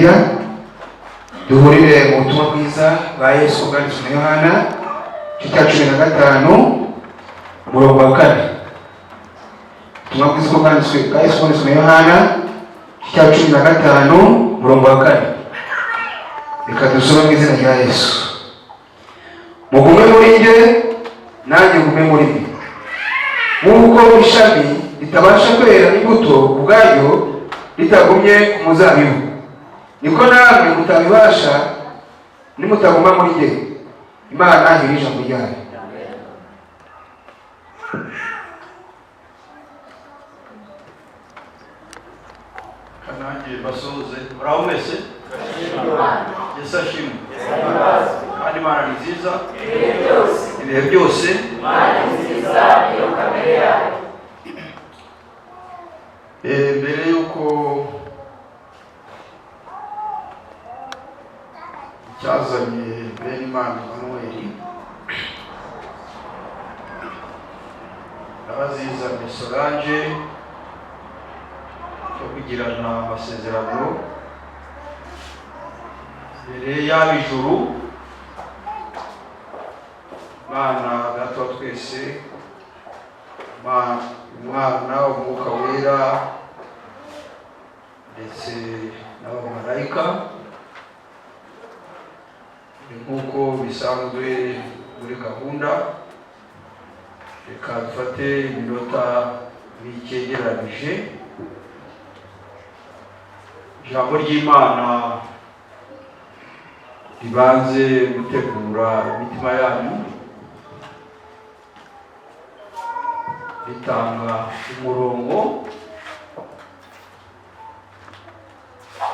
bibiliya duhurire mu butumwa bwiza bwa Yesu bwanditswe na Yohana igice cya 15 umurongo wa 4. Ubutumwa bwiza bwanditswe bwa Yesu bwanditswe na Yohana igice cya 15 umurongo wa 4. Reka dusome mu izina rya Yesu. Mugume muri njye nanjye ngume muri mwe. Nk'uko ishami ritabasha kwera imbuto ubwaryo ritagumye ku muzabibu, niko namwe mutabibasha nimutaguma muri njye. Imana iri ijambo ryayo. kanange basoze muraho mwese. Yesu ashimwe. Kandi Imana ni nziza ibihe byose. Mbere yuko cyazanye Benimana Emmanuel abazizanye Solange cyo kugirana amasezerano mbere y'ab'ijuru, Mana Data wa twese, Umwana, Umwuka Wera ndetse n'abamarayika, nk'uko bisanzwe muri gahunda. Reka dufate iminota bikegeranije ijambo ry'Imana ribanze gutegura imitima yanyu, ritanga umurongo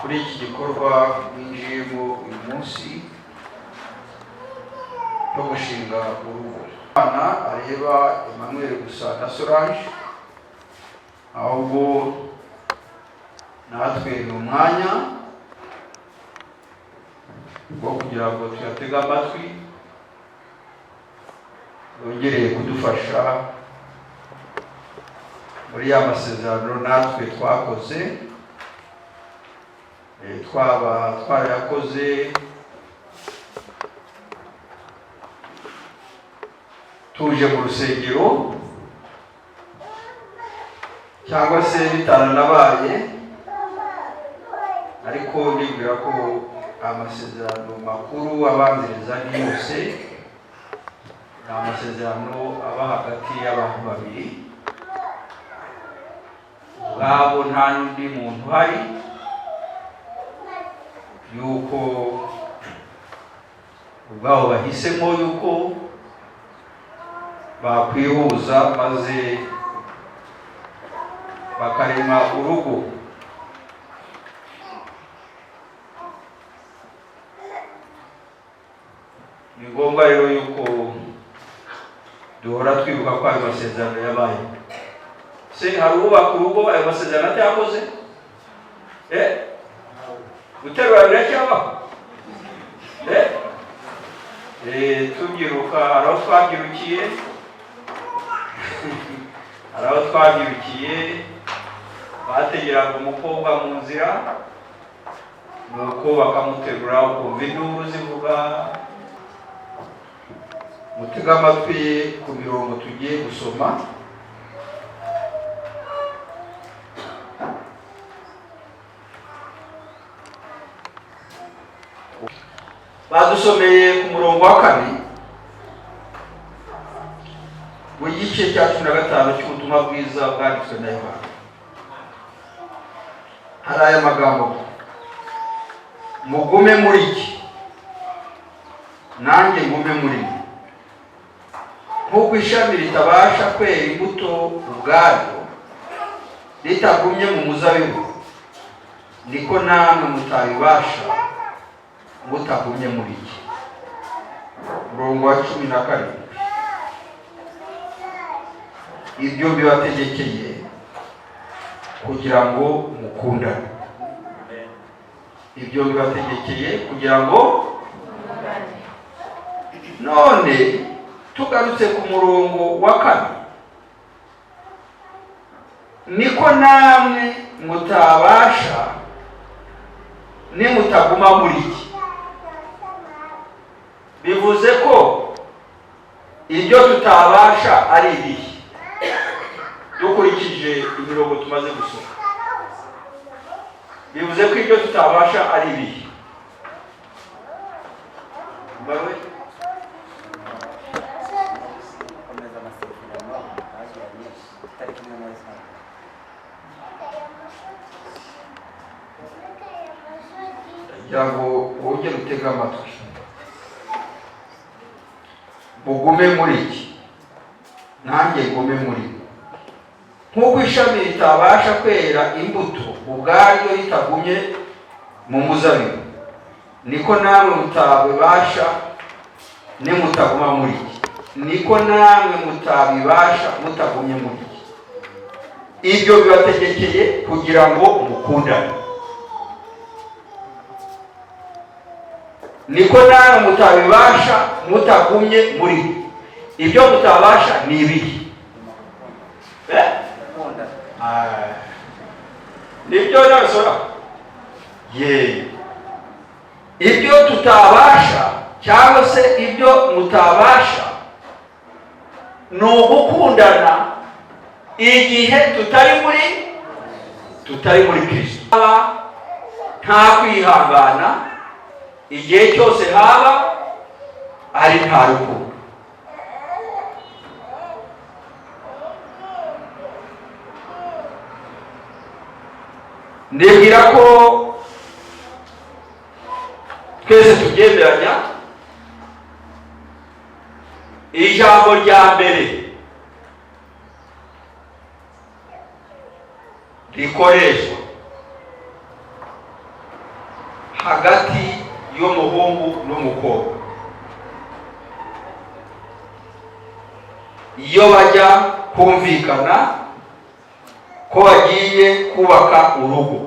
kuri iki gikorwa winjiyemo uyu munsi cyo gushinga urugo. Imana areba Emmanuel gusa na Solange, ahubwo natwe ni umwanya wo kugira ngo tuyatege amatwi, yongereye kudufasha muri ya masezerano natwe twakoze, twaba twarayakoze tuje mu rusengero cyangwa se bitaranabaye, ariko nibwira ko amasezerano makuru abanziriza ni yose ni amasezerano aba hagati y'abantu babiri ubwabo, nta n'undi muntu uhari, yuko ubwabo bahisemo yuko bakwihuza maze bakarema urugo. Ni ngombwa rero yuko duhora twibuka ko ayo masezerano yabaye. Se hari ubaka urugo ayo masezerano atayakoze? Guterura biracyabaho? Tubyiruka hari aho twabyirukiye, hari aho twabyirukiye bategeraga umukobwa mu nzira, nuko bakamuterura ukumva induru zivuga. Mutega amatwi ku mirongo tugiye gusoma. Badusomeye ku murongo wa 4 w'igice cya 15 cy'ubutumwa bwiza bwanditswe na Yohana. Hari aya magambo: mugume muri iki nanjye ngume muri mwe. Nk'uko ishami ritabasha kwera imbuto ubwaryo ritagumye mu muzabibu, niko namwe mutabibasha mutagumye muri iki. Murongo wa 17: ibyo bibategekeye kugira ngo mukundane. Ibyo bibategekeye kugira ngo none tugarutse ku murongo wa 4, niko namwe mutabasha nimutaguma muri iki. Bivuze ko ibyo tutabasha ari ibihe dukurikije imirongo tumaze gusoma. Bivuze ko ibyo tutabasha ari ibihe. Bawe yago wongere utega amatwi bugume muri iki, nanjye ngume muri. Nk'uko ishami ritabasha kwera imbuto ubwaryo ritagumye mu muzabibu, niko namwe mutabibasha nimutaguma muri iki. Niko namwe mutabibasha mutagumye muri iki. Ibyo bibategekeye kugira ngo mukundane. Niko namwe mutabibasha mutagumye muri iki. Ibyo mutabasha ni ibihe? Nibyo nabisora. Ibyo tutabasha cyangwa se ibyo mutabasha ni ugukundana igihe tutari muri Kristo. Nta kwihangana igihe cyose haba ari nta rukundo. Ndibwira ko twese tubyemeranya. Ijambo rya mbere rikoreshwa hagati y'umuhungu n'umukobwa iyo bajya kumvikana ko bagiye kubaka urugo,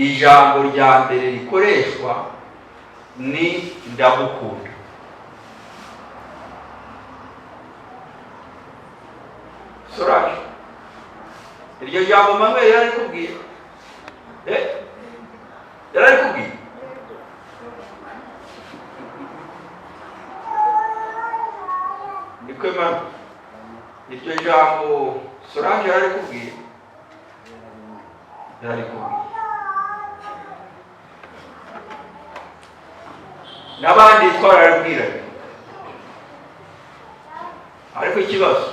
ijambo rya mbere rikoreshwa ni ndagukunda. Soraje iryo jambo Manuel yararikubwira, yararikubwira. Niko Imana iryo jambo Soraje yararikubwira, yararikubwira. N'abandi twararabwira. Ariko ikibazo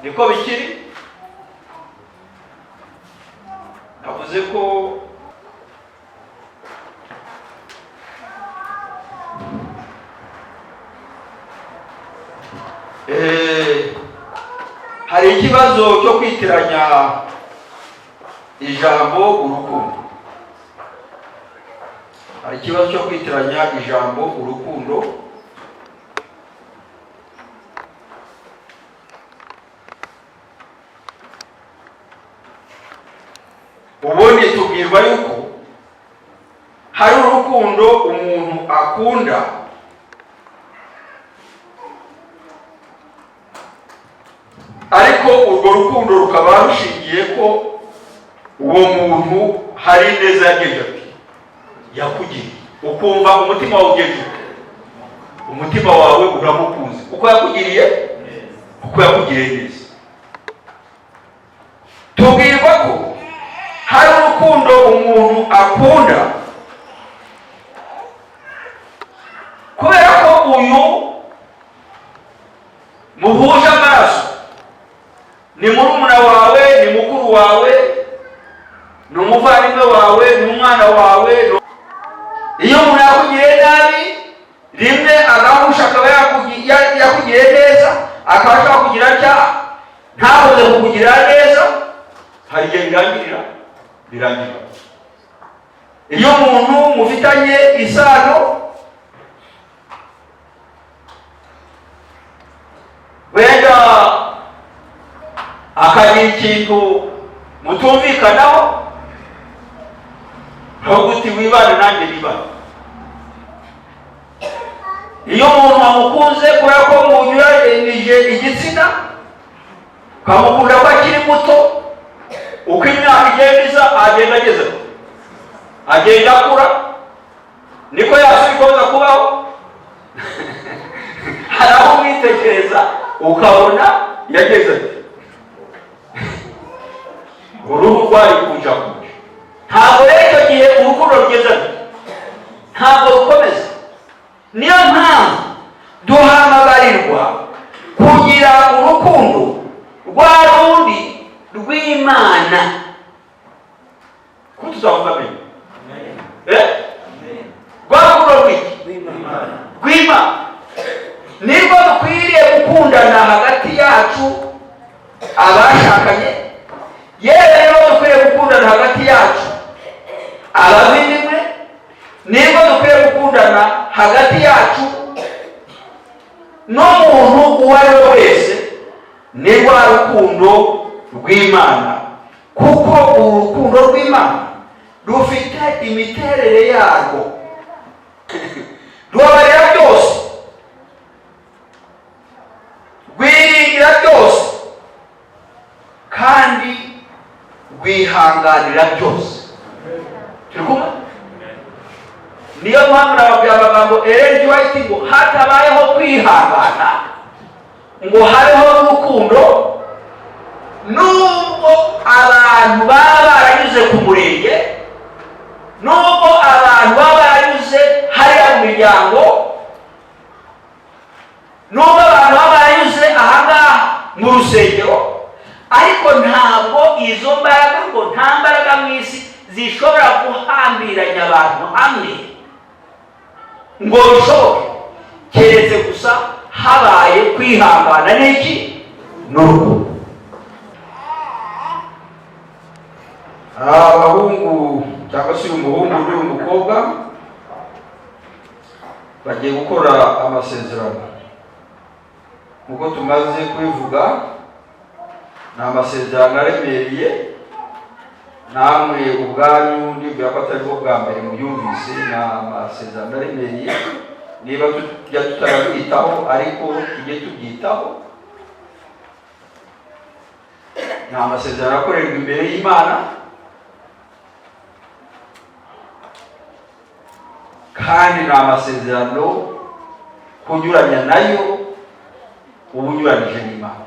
niko bikiri. Navuze ko hari ikibazo cyo kwitiranya ijambo urukundo. Hari ikibazo cyo kwitiranya ijambo urukundo. Ubundi tubwirwa yuko hari urukundo umuntu akunda ariko urwo rukundo rukaba rushingiye ko uwo muntu hari neza yagejeje ati yakugiriye, ukumva umutima wawe ugejeje, umutima wawe uramukunze uko yakugiriye neza. Tubwirwa ko hari urukundo umuntu akunda kubera ko uyu muhuje amaraso, ni murumuna wawe, ni mukuru wawe, ni umuvandimwe wawe, ni umwana wawe. Iyo umuntu yakugiriye nabi rimwe agahusha akaba yakugiriye neza, akaba ashaka kugira cyaha ntabuze kukugirira neza, hari igihe birangira. Iyo umuntu mufitanye isano wenda akagira ikintu mutumvikanaho, ntabwo uti wibane nanjye nibane. Iyo umuntu amukunze kubera ko munyuranije igitsina, ukamukunda ko akiri muto, uko imyaka igenda iza agenda agezeho, agenda akura, niko yasubira ikomeza kubaho. Hari aho umwitekereza ukabona yageze uruhu rwari kuja kuja. Ntabwo rero icyo gihe urukundo rugeze, ntabwo rukomeza. Niyo mpamvu duhamagarirwa kugira urukundo rwa rundi rw'Imana. Ko tuzavuga mbere rwa rukundo rw'Imana nibwo dukwiriye gukundana hagati yacu abashakanye, yewe nibo dukwiriye gukundana hagati yacu abavindimwe, nibwo dukwiriye gukundana hagati yacu n'umuntu uwo ari we wese. Ni rwa rukundo rw'Imana, kuko urukundo rw'Imana rufite imiterere yarwo. Rubabarira byose, rwiringira byose, kandi rwihanganira byose. Turi kumwe? Niyo mpamvu nababwira amagambo Ellen G. White ngo hatabayeho kwihangana ngo habeho n'urukundo, nubwo abantu baba baranyuze ku murenge, nubwo abantu baba baranyuze hariya mu miryango, nubwo abantu baba baranyuze ahangaha mu rusengero, ariko ntabwo izo mbaraga, ngo nta mbaraga mu isi zishobora guhambiranya abantu hamwe ngo bishoboke, keretse gusa habaye kwihangana n'iki n'urukundo. Abahungu cyangwa se umuhungu n'umukobwa bagiye gukora amasezerano. Nk'uko tumaze kubivuga, ni amasezerano aremereye, namwe ubwanyu nibwira ko atari bwo bwa mbere muyumvise. Ni amasezerano aremereye, niba tujya tutarabwitaho ariko tujye tubyitaho. Ni amasezerano akorerwa imbere y'Imana, kandi ni amasezerano kunyuranya nayo uba unyuranije n'Imana.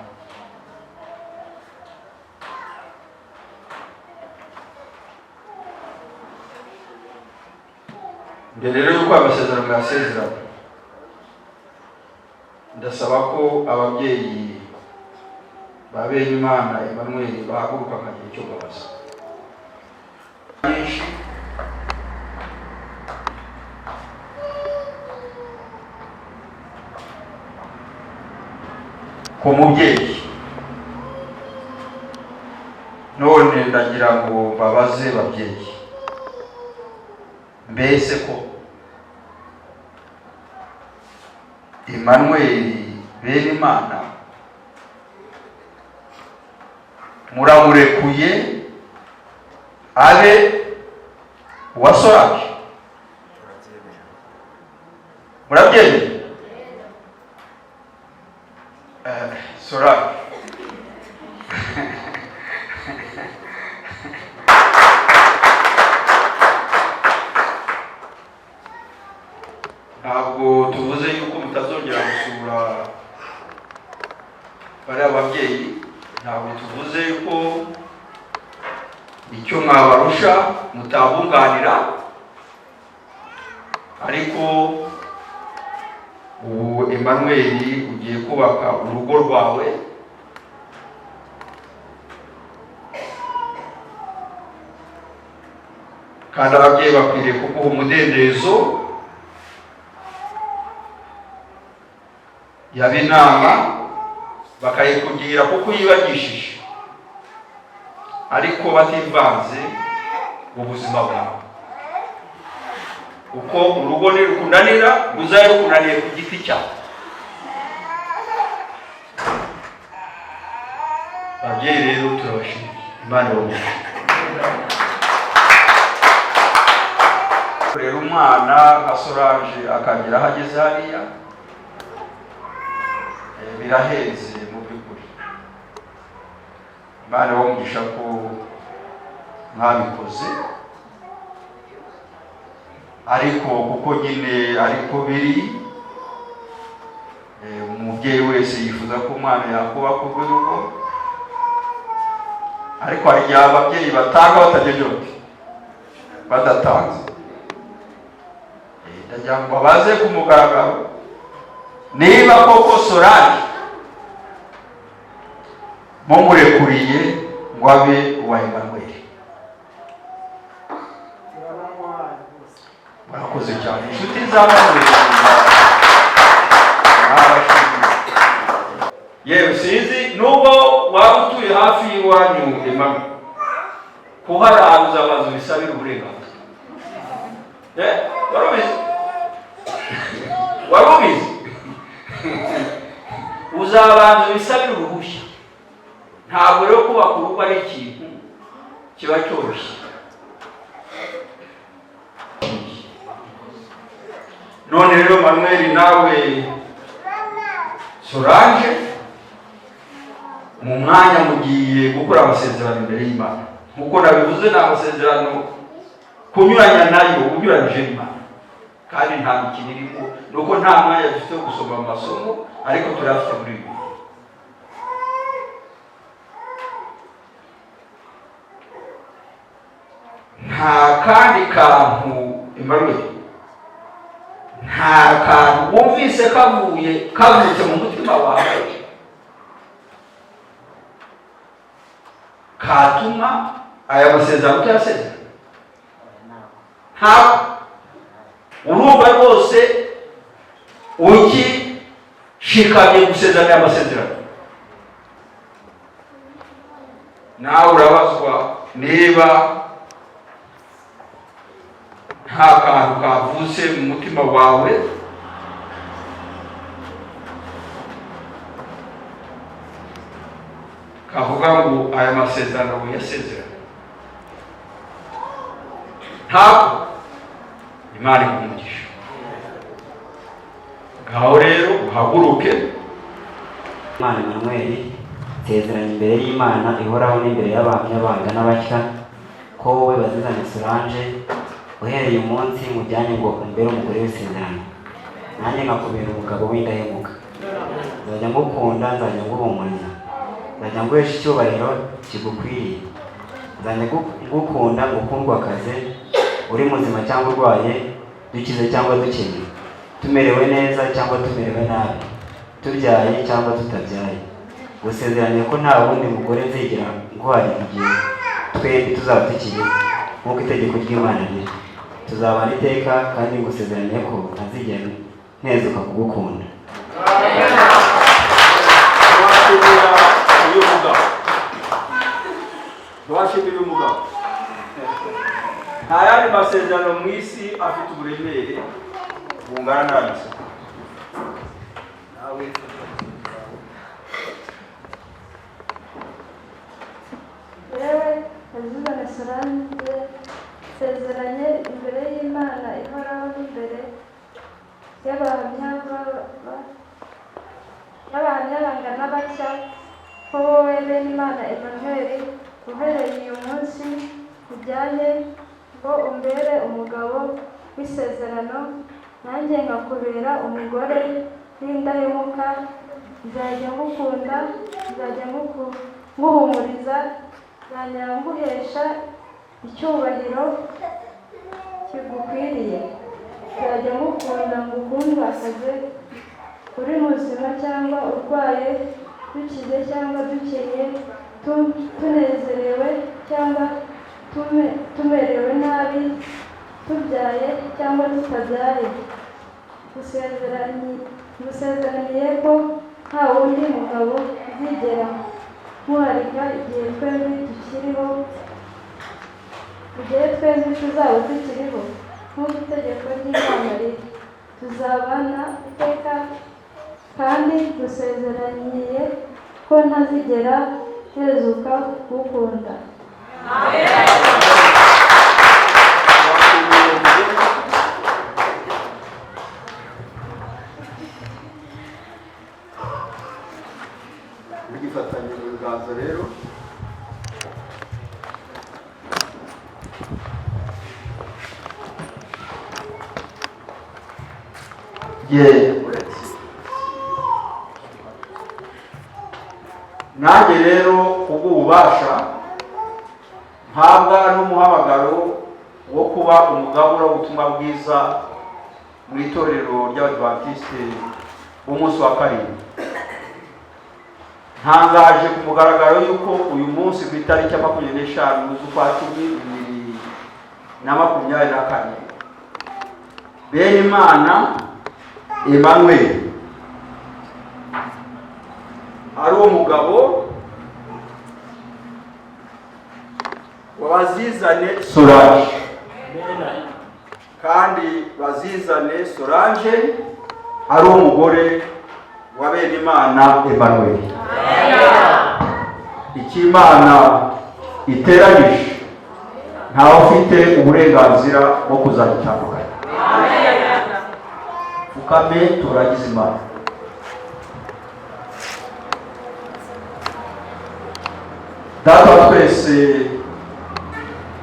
Mbere rero y'uko amasezerano yasezerana, ndasaba ko ababyeyi ba Benimana Emmanuel bahaguruka nkagira icyo babaza. Ku mubyeyi, none ndagira ngo babaze babyeyi, mbese ko Emmanuel Benimana muramurekuye abe uwasoraje? Murabyemeye? Soraje ntabwo tuvuze yuko mutazongera gusura bariya babyeyi, ntabwo tuvuze yuko icyo mwabarusha mutabunganira, ariko ubu Emmanuel ugiye kubaka urugo rwawe, kandi ababyeyi bakwiriye kuguha umudendezo, yaba inama bakayikugira kuko uyibagishije, ariko bativanze mu buzima bwawe. Uko urugo nirukunanira ruzabe rukunaniye ku giti cyawe. Ababyeyi rero turabashimiye, Imana ibahe. Rero umwana nka Solange akagira aho ageze hariya, birahenze mu by'ukuri. Imana ibamugisha ko mwabikoze, ariko kuko nyine ariko biri, umubyeyi wese yifuza ko umwana yakubaka urugo, ariko hari igihe ababyeyi batanga batagejeje badatanze. Ndagira ngo baze ku mugaragaro niba koko Solange mumurekuriye ngo abe uwa Emmanuel. Murakoze cyane inshuti z'Emmanuel. Yewe sinzi nubwo waba utuye hafi y'iwanyu Emmanuel, kuharabuza amazu bisabira uburenganzira. Warubizi uzabanza bisabira uruhushya. Ntabwo rero kubaka urugo ari ikintu kiba cyoroshye. None rero Manuel nawe Solange mu mwanya mugiye gukora amasezerano imbere y'Imana. Nkuko nabivuze, ni amasezerano kunyuranya nayo unyuranyije n'Imana, kandi nta mikino irimo, nuko nta mwanya dufite wo gusoma amasomo, ariko turafite muri ibi. Nta kandi kantu Emmanuel, nta kantu wumvise kavutse mu mutima wawe katuma aya masezerano utayasezerana? Ntabwo. Urumva rwose ukishikamye gusezerana aya masezerano, nawe urabazwa niba nta kantu kavutse mu mutima wawe kavuga ngo aya masezerano uyasezerana. Ntabwo. Imana ikumugisha. Ngaho rero uhaguruke. Imana Emmanuel, sezeranya imbere y'Imana ihoraho n'imbere y'abahamya bangana batya ko wowe Bazizane Solange uhereye umunsi mujyanye ngo umbere umugore w'isezerano, nanjye nkakubera umugabo w'indahemuka. Nzajya ngukunda, nzajya nguhumuriza, nzajya nguhesha icyubahiro kigukwiriye, nzajya ngukunda ngukundwakaze, uri muzima cyangwa urwaye, dukize cyangwa dukennye, tumerewe neza cyangwa tumerewe nabi, tubyaye cyangwa tutabyaye. Gusezeranye ko nta wundi mugore nzigera nguhari igihe twembi tuzaba tukiri, nk'uko itegeko ry'Imana riri. Tuzabana iteka, kandi ngusezeranye ko ntazigera ntezuka kugukunda. Twashimira umugabo. Nta yandi masezerano mu isi afite uburemere bungana n'aya. yewe Bazizane Solange sezeranye imbere y'Imana ihoraho n'imbere y'abahamya bangana batya ko wowe bene Imana Emmanuel uhereye uyu munsi ujyanye ngo umbere umugabo w'isezerano, nanjye nkakubera umugore w'indahemuka. Nzajya ngukunda, nzajya nguhumuriza, nzajya nguhesha icyubahiro kigukwiriye, nzajya ngukunda ngukundwakaze, uri muzima cyangwa urwaye, dukize cyangwa dukennye, tunezerewe cyangwa tumerewe nabi, tubyaye cyangwa tutabyaye. Gusezeraniye ko nta wundi mugabo uzigera nkuharika igihe twembi tukiriho, igihe twembi tuzaba tukiriho, nk'uko itegeko ry'Imana riri. Tuzabana iteka, kandi dusezeraniye ko ntazigera ntezuka kugukunda. Mugifatanye mu biganza rero nanjye rero kubw'ububasha mpabwa n'umuhamagaro wo kuba umugabura w'ubutumwa bwiza mu itorero ry'Abadiventiste b'umunsi wa karindwi. Ntangaje ku mugaragaro yuko uyu munsi ku itariki ya 25 z'ukwa-10/2024 Benimana Emmanuel ari umugabo wabazizane Solange kandi bazizane Solange ari umugore wa Benimana Emmanuel. Ikimana iteranije ntawe ufite uburenganzira bwo kuzagitandukanya. Fukame turagize Imana. Data twese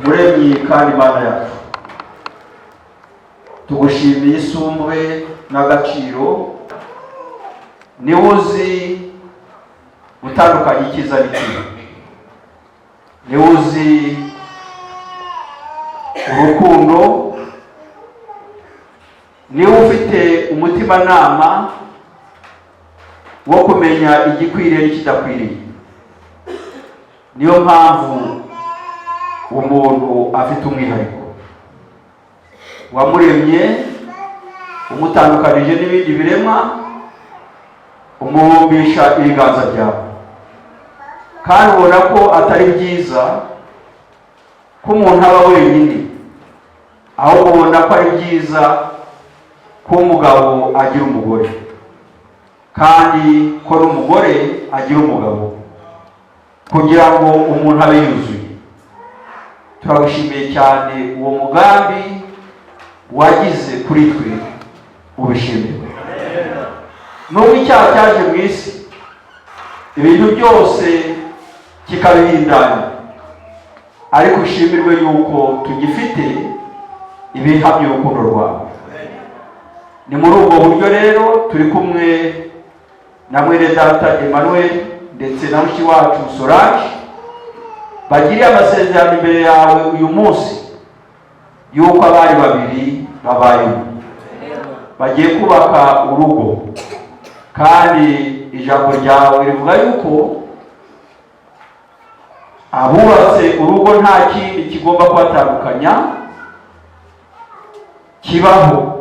muremyi kandi Imana yacu, tugushimiye isumbwe n'agaciro, niwe uzi gutandukanya icyiza n'ikibi, niwe uzi urukundo, niwe ufite umutimanama wo kumenya igikwiriye n'ikidakwiriye. Niyo mpamvu umuntu afite umwihariko wamuremye, umutandukanije n'ibindi biremwa, umubumbisha ibiganza byawe. Kandi ubona ko atari byiza ko umuntu aba wenyine, ahubwo ubona ko ari byiza ko umugabo agira umugore, kandi ko n'umugore agira umugabo, kugira ngo umuntu abe yuzuye. Turagushimiye cyane uwo mugambi wagize kuri twe, ubishimire. Nubwo icyaha cyaje mu isi, ibintu byose kikabihindanya, ariko ushimirwe yuko tugifite ibihamya urukundo rwawe. Ni muri ubwo buryo rero turi kumwe na mwene data Emmanuel ndetse na mushiki wacu Solange bagiriye amasezerano imbere yawe uyu munsi yuko abari babiri babaye bagiye kubaka urugo. Kandi ijambo ryawe rivuga yuko abubatse urugo nta kindi kigomba kubatandukanya kibaho,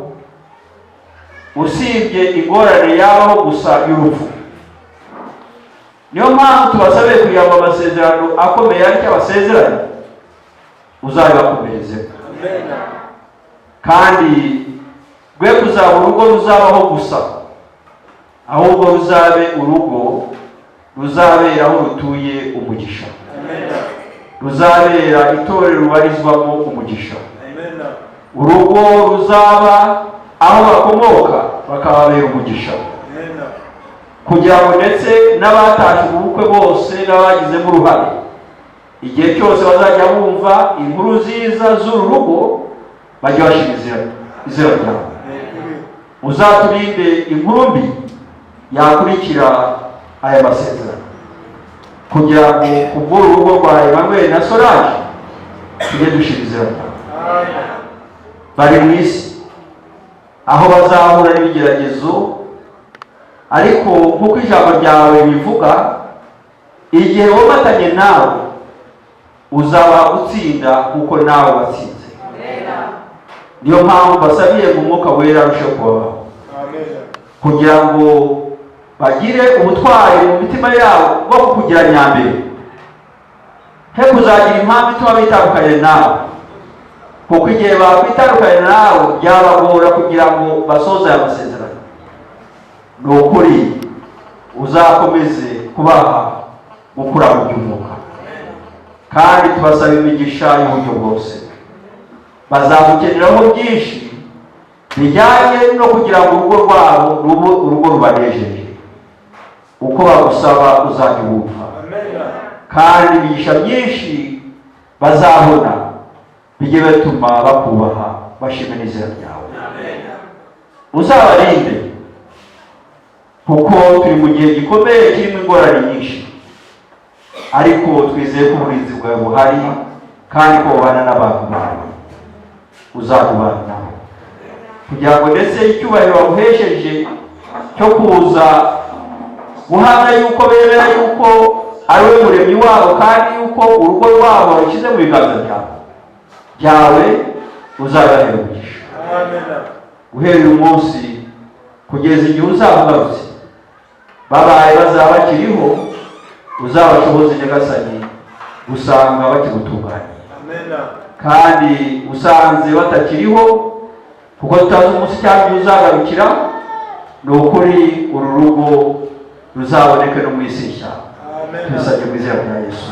usibye ingorane yabaho gusa y'urupfu. Niyo mpamvu tubasabe kugira ngo amasezerano akomeye ariko abasezerano uzabibakomereze, kandi rwe kuzaba urugo ruzabaho gusa, ahubwo ruzabe urugo ruzabera aho rutuye umugisha, ruzabera itorero rubarizwamo umugisha, urugo ruzaba aho bakomoka bakababera umugisha, kugira ngo ndetse n'abatashye ubukwe bose n'abagizemo uruhare, igihe cyose bazajya bumva inkuru nziza z'uru rugo bajya bashima izina ryawe. Uzaturinde inkuru mbi yakurikira aya masezerano, kugira ngo kubw'uru rugo rwa Emmanuel na Solange tujye dushima izina ryawe. Bari mu isi aho bazahura n'ibigeragezo, ariko nk'uko ijambo ryawe bivuga, igihe womatanye nawe uzaba gutsinda kuko nawe watsinze. Niyo mpamvu basabiye ngo umwuka wera arusheho kubaho, kugira ngo bagire ubutwari mu mitima yabo bwo kukugira nyambere, he kuzagira impamvu ituma bitandukanye nawe, kuko igihe bakwitandukanye nawe byabagora kugira ngo basoze aya masezerano. Ni ukuri uzakomeze kubaha gukura mu by'umwuka, kandi tubasaba imigisha y'uburyo bwose. Bazagukeneraho byinshi bijyanye no kugira ngo urugo rwabo rube urugo rubanejeje. Uko bagusaba uzajya wumva, kandi imigisha myinshi bazabona bijye bituma bakubaha bashima n'izina ryawe. uzabarinde kuko turi mu gihe gikomeye kirimo ingorane nyinshi, ariko twizeye ko uburinzi bwawe buhari kandi ko ubana n'abantu bawe, uzakubana nabo kugira ngo ndetse icyubahiro wabuhesheje cyo kuza guhamya yuko bemera yuko ari we muremyi wabo kandi yuko urugo rwabo rushyize mu biganza byawe uzabahera umugisha guhera uyu munsi kugeza igihe uzaba ugarutse, babaye bazaba bakiriho uzabashoboze nyagasani usanga bakigutunganya, kandi usanze batakiriho kuko tutazi umunsi cyangwa igihe uzagarukira, ni ukuri uru rugo ruzaboneke no mu isi nshya. Tubisabye mu izina rya Yesu.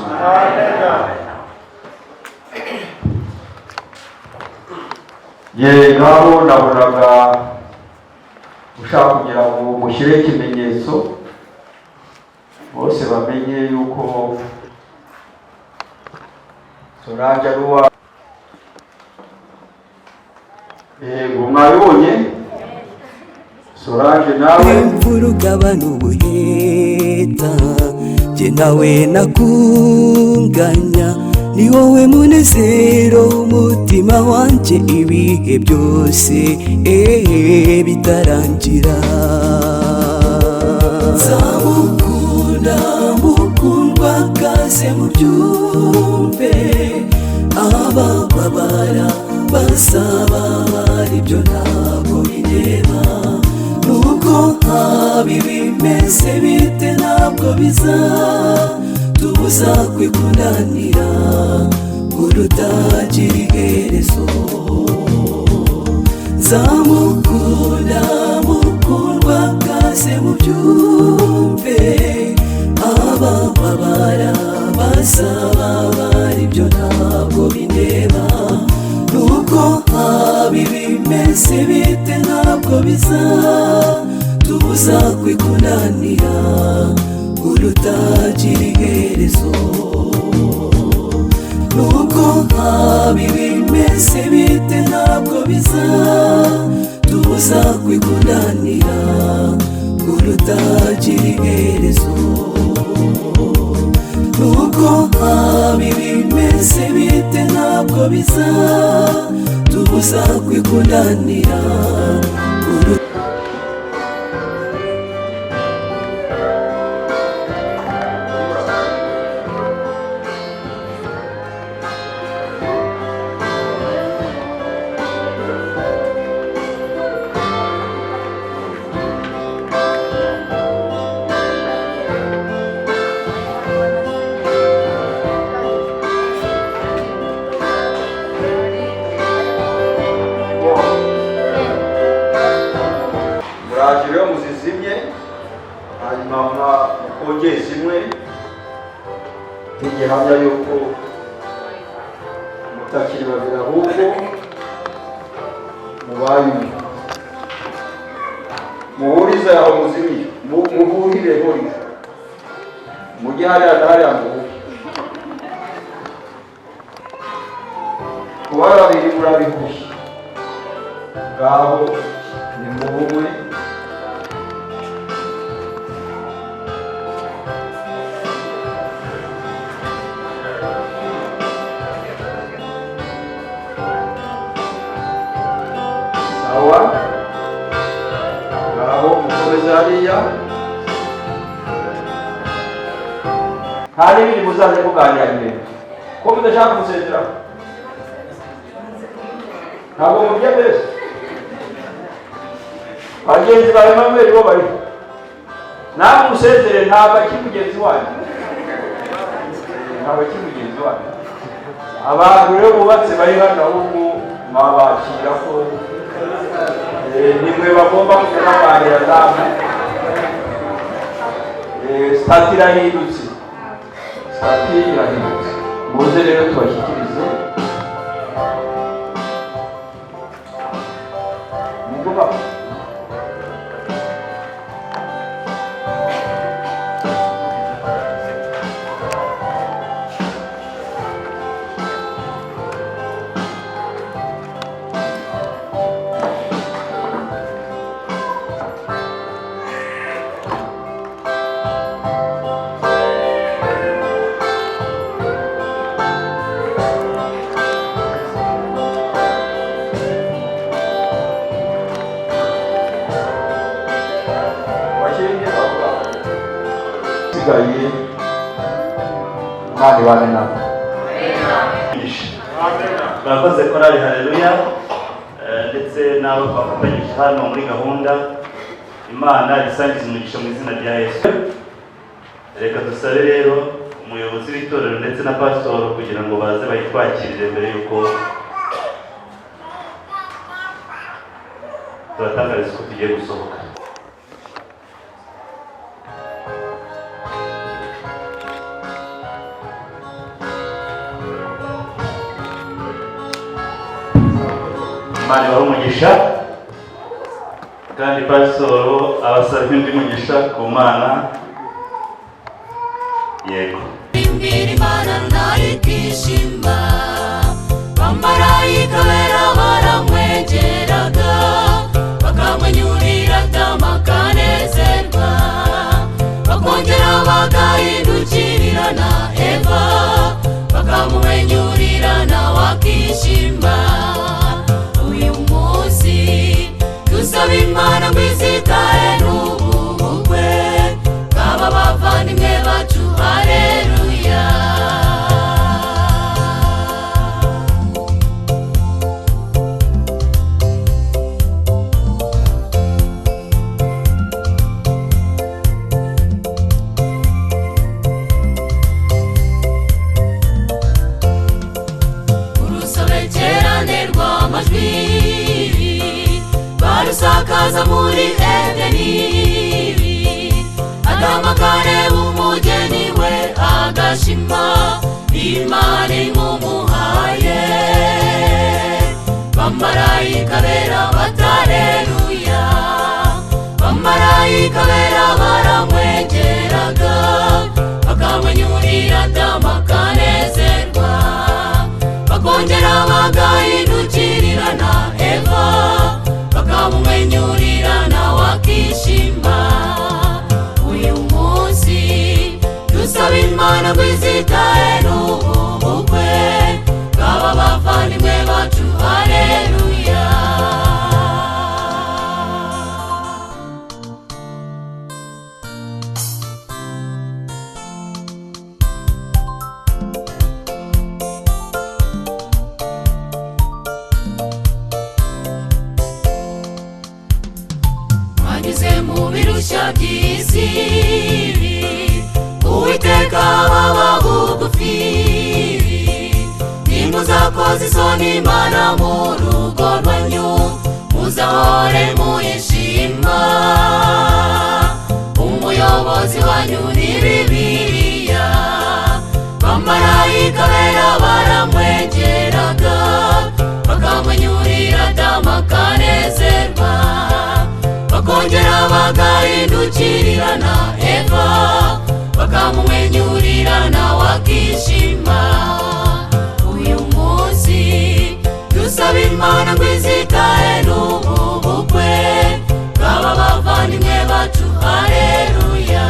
Ngaho nabonaga ushaka kugira ngo mushyire ikimenyetso bose bamenye yuko Solange ari uwa. Yego mwabibonye Solange nawe urugabano ubuheta jye nawe nakunganya, ni wowe munezero w'umutima wanjye ibihe byose bitarangira. Nzamukunda mukundwa kaze mu byumve, abababara basababara ibyo ntabwo bireba, nubwo haba ibimeze bite ntabwo bizatubuza kwikundanira urutagira iherezo. Nzamukunda mukundwa kaze mu byumve, abababara basababara ibyo ntabwo bindeba, nubwo haba ibimeze bite ntabwo bizatubuza kwikundanira urutagira iherezo. Nubwo haba ibimeze bite ntabwo bizatubuza kwikundanira urutagira iherezo. Nubwo haba ibimeze bite ntabwo bizatubuza kwikundanira rero muzizimye, hanyuma mukongere zimwe n'igihamya yuko mutakiri babiri ahubwo mubaye umwe. Muhurize aho muzimiye, muhurire hurire, mujye hariya na hariya muhure. Kuba babiri murabihuje, ngaho ni mu bumwe. Sawa, ngaho mukomeze hariya, kandi ibindi muzaze kuganira imbere ko mudashaka gusezera, ntabwo mubye mbese bagenzi bawe Emmanuel bo bari namwe musezere, ntabwo akiri mugenzi wanyu, ntabwo akiri mugenzi wanyu. Abantu rero bubatse bari hano ahubwo mwabakira ko nimwe bagomba kujya baganira namwe. Sitati irahindutse, sitati irahindutse, muze rero tubashyikirize muvuga abasigaye Imana ibane nabo. Murakoze korali haleluya ndetse n'abo twafatanyije hano muri gahunda. Imana isangiza umugisha mu izina rya Yesu. Reka dusabe rero umuyobozi w'itorero ndetse na pasitoro kugira ngo baze bayitwakirire mbere y'uko turatangariza ko tugiye gusohoka. Imana ibahe umugisha kandi pasitoro abasaba undi mugisha ku Mana. Yego. Imbere Imana ntayikishima, bamarayika bera baramwegeraga, bakamwenyurira atama akanezerwa, bakongera bagahindukirira na Eva, bakamwenyurira nawe akishima. Uyu munsi dusaba Imana ngo izitahe n'ubu bukwe bw'aba bavandimwe bacu. Haleluya. Urusobekerane rw'amajwi barusakaza muri Edeni, Adamu akareba umugeni we agashima, Imana imumuhaye. Bamarayika bera batareruya, bamarayika bera baramwegeraga, bakamwenyurira Adamu akanezerwa, bakongera bagahindukirira na Eva, bakamwenyurira nawe akishima. Uyu munsi dusaba Imana ngo izitahe n'ubu bukwe bw'aba bavandimwe bacu. Haleluya. Mwanyuze mu birushya by'isi, Uwiteka baba bugufi, nimuzakoza isoni Imana mu rugo rwanyu, muzahore muyishima. Umuyobozi wanyu ni Bibiliya, bamarayika bera baramwegeraga, bakamwenyurira Adamu akanezerwa, bakongera bagahindukirira na Eva, bakamwenyurira nawe akishima. Uyu munsi dusaba Imana ngo izitahe n'ubu bukwe bw'aba bavandimwe bacu. Haleluya.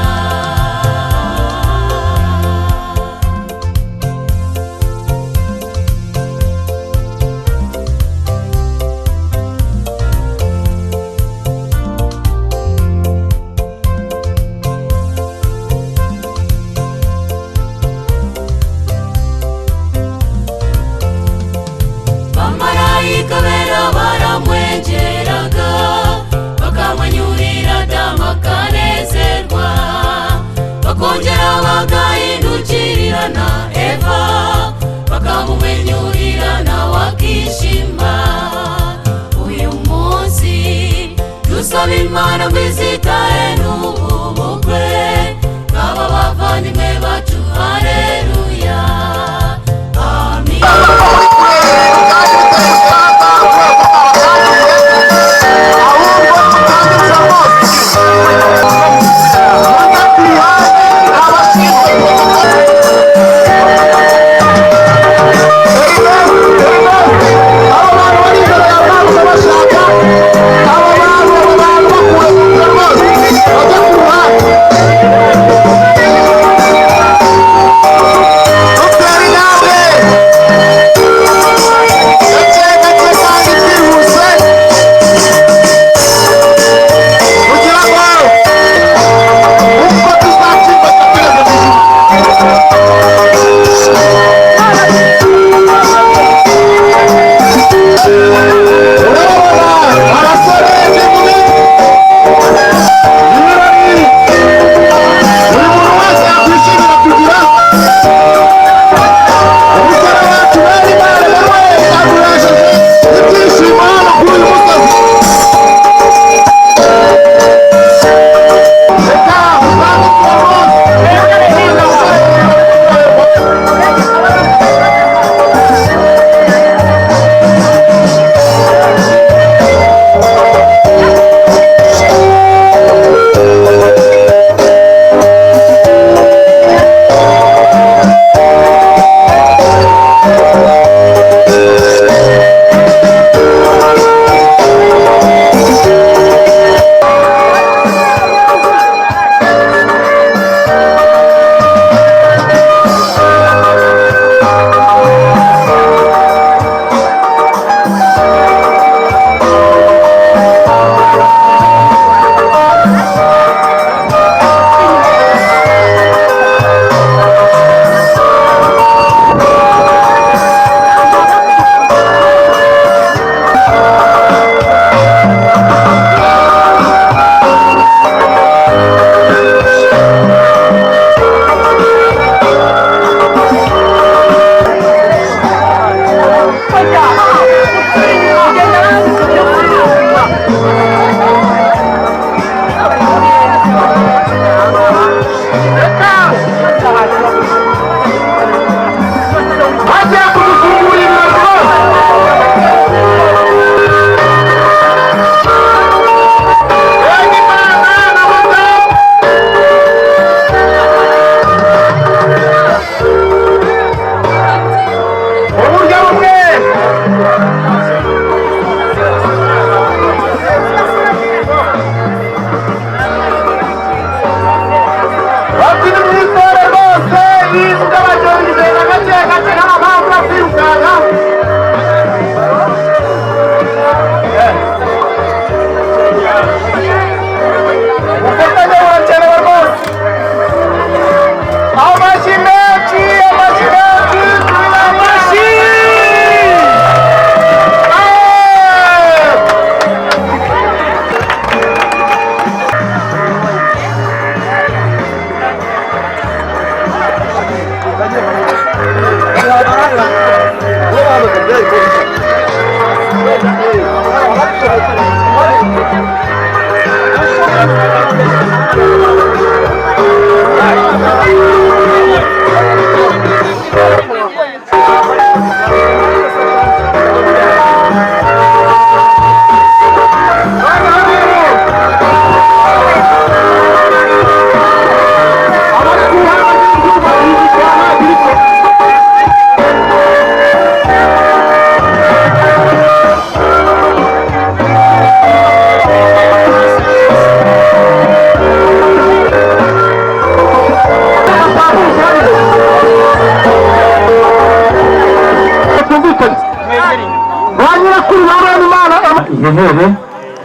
ihebere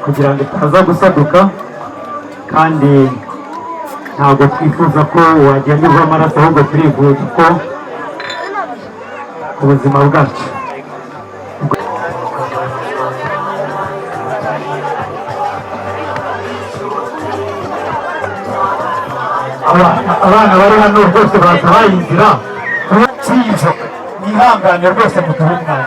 kugira ngo itaza gusaduka kandi ntabwo twifuza ko wagenderwa amaraso ahubwo turifuza ko ubuzima bwacu abana bari hano rwose bazabaye inzira cyiza mwihangane rwose mutuhe umwana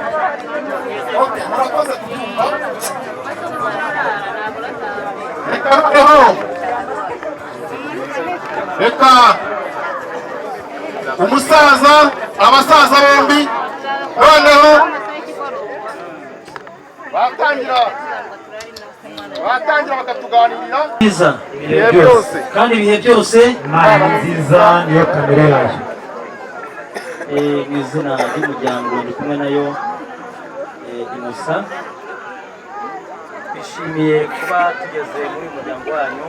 reka abasaza bombi noneho batangira bakatuganirira nziza ibihe byose kandi ibihe byose Imana nziza niyo kamere yayo. Mu izina ry'umuryango ndi kumwe nayo Innocent, twishimiye kuba tugeze muri muryango wanyu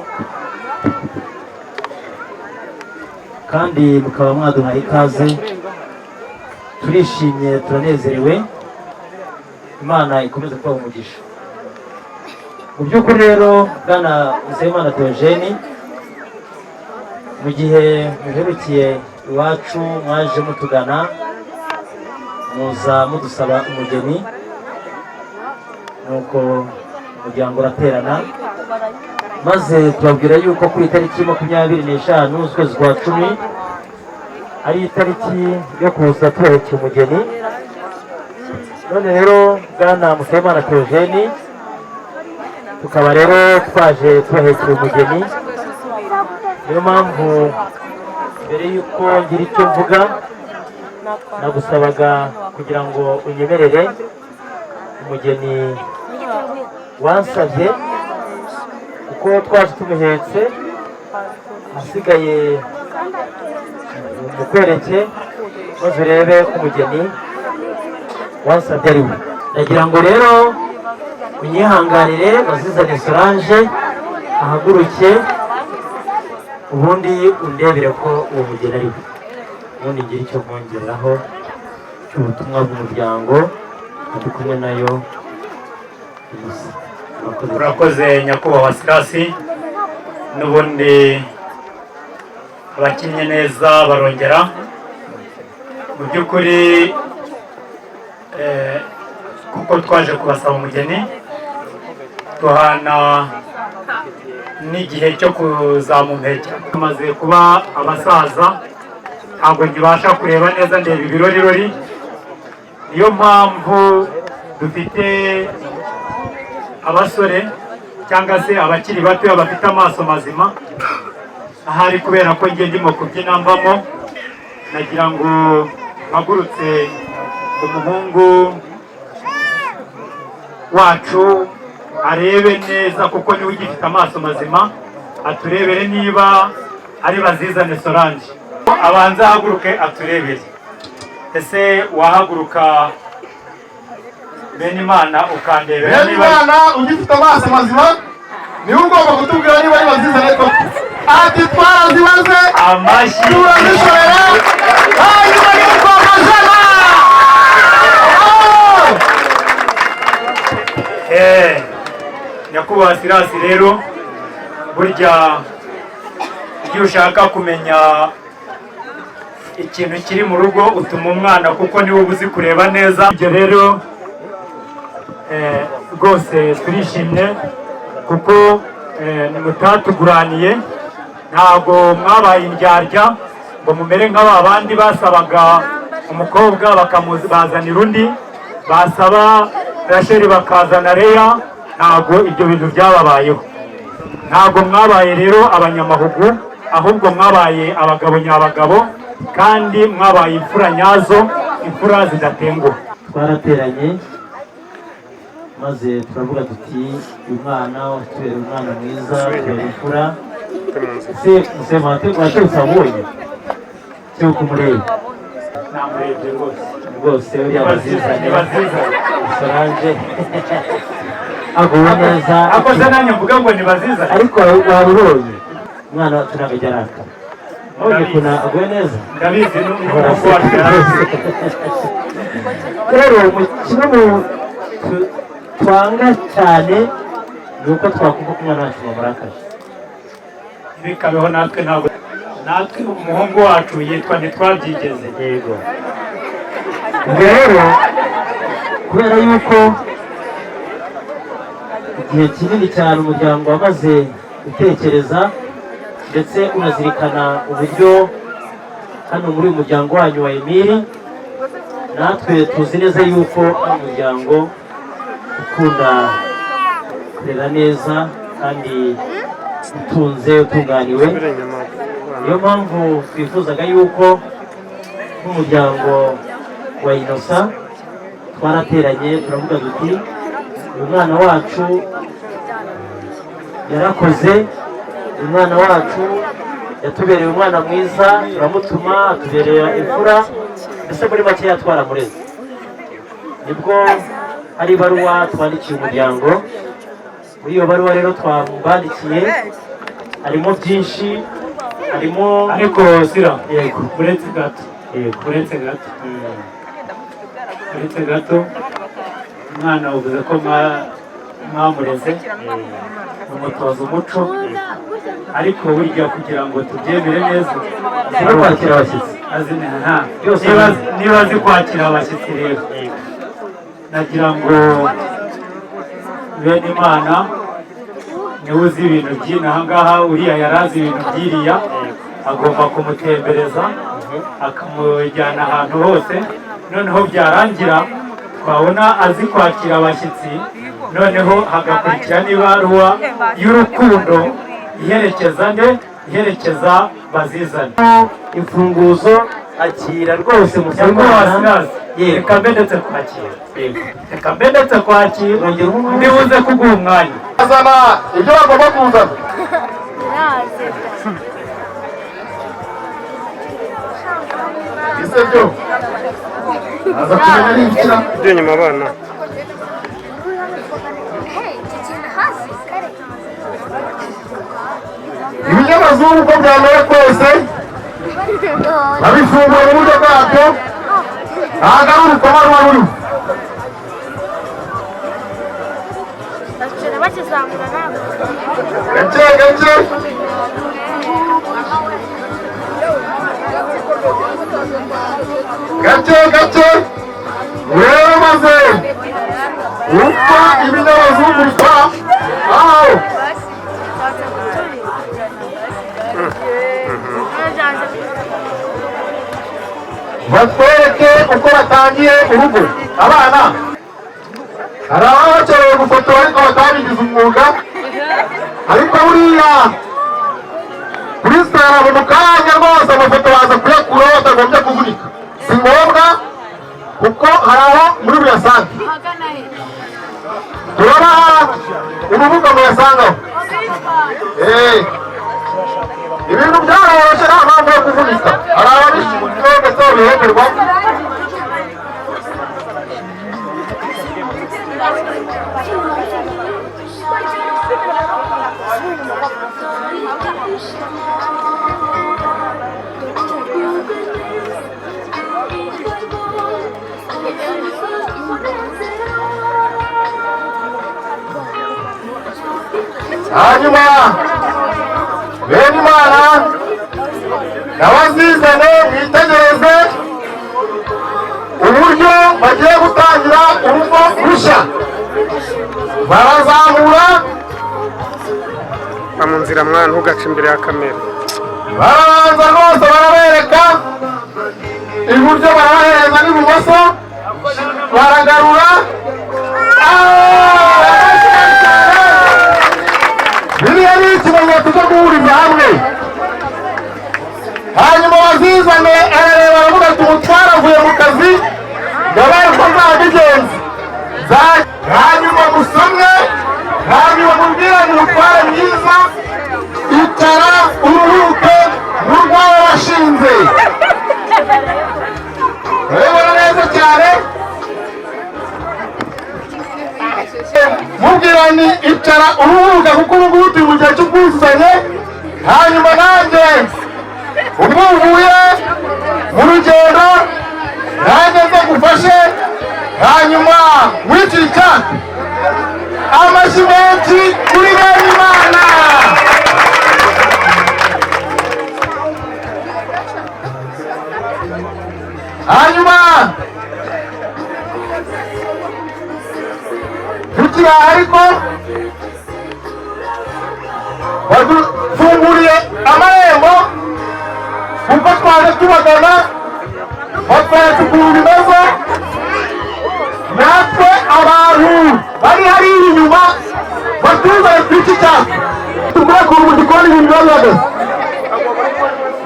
kandi mukaba mwaduhaye ikaze. Turishimye, turanezerewe, Imana ikomeze kuba umugisha. Mu by'ukuri rero Bwana Nsabimana Theogene, mu gihe muherukiye iwacu mwaje mutugana muza mudusaba umugeni, nuko umuryango uraterana maze tubabwira yuko kuri itariki 25 z'ukwezi kwa 10 ari itariki yo kuza tuherekeye umugeni. None rero Bwana Nsabimana Theogene, tukaba rero twaje tuherekeye umugeni. Niyo mpamvu mbere yuko ngira icyo mvuga nagusabaga kugira ngo unyemerere umugeni wansabye, kuko twaje tumuhetse asigaye mukwereke maze urebe ko umugeni wansabye ari we. Ndagira ngo rero unyihanganire bazizane Solange ahaguruke, ubundi undebere ko uwo mugeni ari we, ubundi ngira icyo mwongeraho cy'ubutumwa bw'umuryango ndi kumwe nayo. Urakoze nyakubahwa Sikasi, n'ubundi abakinnye neza barongera. Mu by'ukuri kuko twaje kubasaba umugeni, tuhana n'igihe cyo kuzamumpekera. Tumaze kuba abasaza ntabwo nkibasha kureba neza, ndeba ibirorirori. Niyo mpamvu dufite abasore cyangwa se abakiri bato bafite amaso mazima. Ahari kubera ko ngiye ndimo kubyina mbamo, nagira ngo mpagurutse umuhungu wacu arebe neza, kuko niwe ugifite amaso mazima, aturebere niba ari bazizane Solange. Abanza ahaguruke aturebere. Ese wahaguruka Benimana ukandebera niba Benimana ugifite amaso mazima niwe ugomba kutubwira niba ari bazizane koko. Ati twarazibaze amashyi turazishorera hanyuma yuko amajana. Nyakubahwa Sirasi, rero burya iyo ushaka kumenya ikintu kiri mu rugo utuma umwana, kuko niwe uzi kureba neza. Ibyo rero rwose turishimye kuko mutatuguraniye, ntabwo mwabaye indyarya ngo mumere nk'aba bandi basabaga umukobwa bakamuzanira undi, basaba Rachel bakazana Leya, ntabwo ibyo bintu byababayeho. Ntabwo mwabaye rero abanyamahugu, ahubwo mwabaye abagabo nyabagabo, kandi mwabaye imfura nyazo, imfura zidatenguha. Twarateranye maze turavuga tuti uyu mwana watubera umwana mwiza, tubera imfura. Se musema waturutse abonye cyo kumureba? Namurebye rwose uriya bazizanye Solange aguwe neza. Akoze nanjye mvuga ngo ntibazizanye, ariko wabibonye umwana wacu ntabwo ajya araka. Abonye ukuntu aguwe neza, ndabizi n'umuhungu wacu yarabizi. rero kimwe mu twanga cyane ni uko twakumva ko umwana wacu bamurakaje. Bikabeho natwe ntabwo, natwe umuhungu wacu yitwa ntitwabyigeze. Yego. Rero kubera yuko igihe kinini cyane umuryango wamaze gutekereza ndetse unazirikana uburyo hano muri uyu muryango wanyu wa Emili, natwe tuzi neza yuko ari umuryango ukunda kurera neza kandi utunze utunganiwe. Niyo mpamvu twifuzaga yuko nk'umuryango wa Innocent twarateranye turavuga duti uyu mwana wacu yarakoze, uyu mwana wacu yatubereye umwana mwiza, turamutuma atubereye imfura, mbese muri make twaramureze. Nibwo hari ibaruwa twandikiye umuryango. Muri iyo baruwa rero twabandikiye harimo byinshi, harimo ariko sira yego uretse gato, uretse gato umwana uvuze ko mwamureze umutoza umuco, ariko burya kugira ngo tubyemere neza no kwakira abashyitsi, niba azi kwakira abashyitsi rero nagira ngo bene Imana niwe uzi ibintu by'ino aha ngaha. Uriya yari azi ibintu by'iriya, agomba kumutembereza akamujyana ahantu hose, noneho byarangira twabona azi kwakira abashyitsi, noneho hagakurikira n'ibaruwa y'urukundo iherekeza bazizane. Imfunguzo akira rwose musanga reka mbe ndetse kwakira, ndibuze kuguha umwanya. Azana ibyo bagomba kuzana. Ise byo aza kumenya n'ibikira ibyo nyuma abana ibinyamazuru uko byamera kose babifungura mu buryo bwabyo, ntabwo ari urukoma ruba ruriho. Gake gake gake gake urebe maze upfa ibinyamazuru bipfa aho. Batwereke uko batangiye urugo. Abana hari ababa bakeneye gufotora ariko batabigize umwuga, ariko buriya kuri sitara mu kanya rwose amafoto baza kuyakuraho batagombye kuvunika, si ngombwa kuko hari aho muri buyasange. Turabaha urubuga muyasangaho. Ibintu byaroroshye nta mpamvu yo kuvunika, hari ababishinzwe ndetse babihemerwa. hanyuma bene Imana n'abazizane mwitegereze uburyo bagiye gutangira urugo rushya. Barazamura mu nzira mwana ntugace imbere ya kamera. barabanza rwose barabereka iburyo, barabahereza n'ibumoso, baragarura. bazizane arareba aravuga ati umutware avuye mu kazi yabaye ko nzabigenza hanyuma musomye hanyuma mubwirane umutware mwiza icara uruhuke n'urwawe washinze urabibona neza cyane mubwirane icara uruhuke kuko ubu ngubu turi mu gihe cy'ubwuzuzanye hanyuma nanjye ubwo uvuye mu rugendo nanjye nzagufashe hanyuma wicika amashyi menshi kuri bene Imana. Hanyuma tukiri aha ariko badufunguriye amarembo kuko twaje tubagana batweretse ukuntu bimeze natwe abantu bari hariya inyuma batuzanye ku iki cyapa tugure ku mu gikoni ibintu biba bihagaze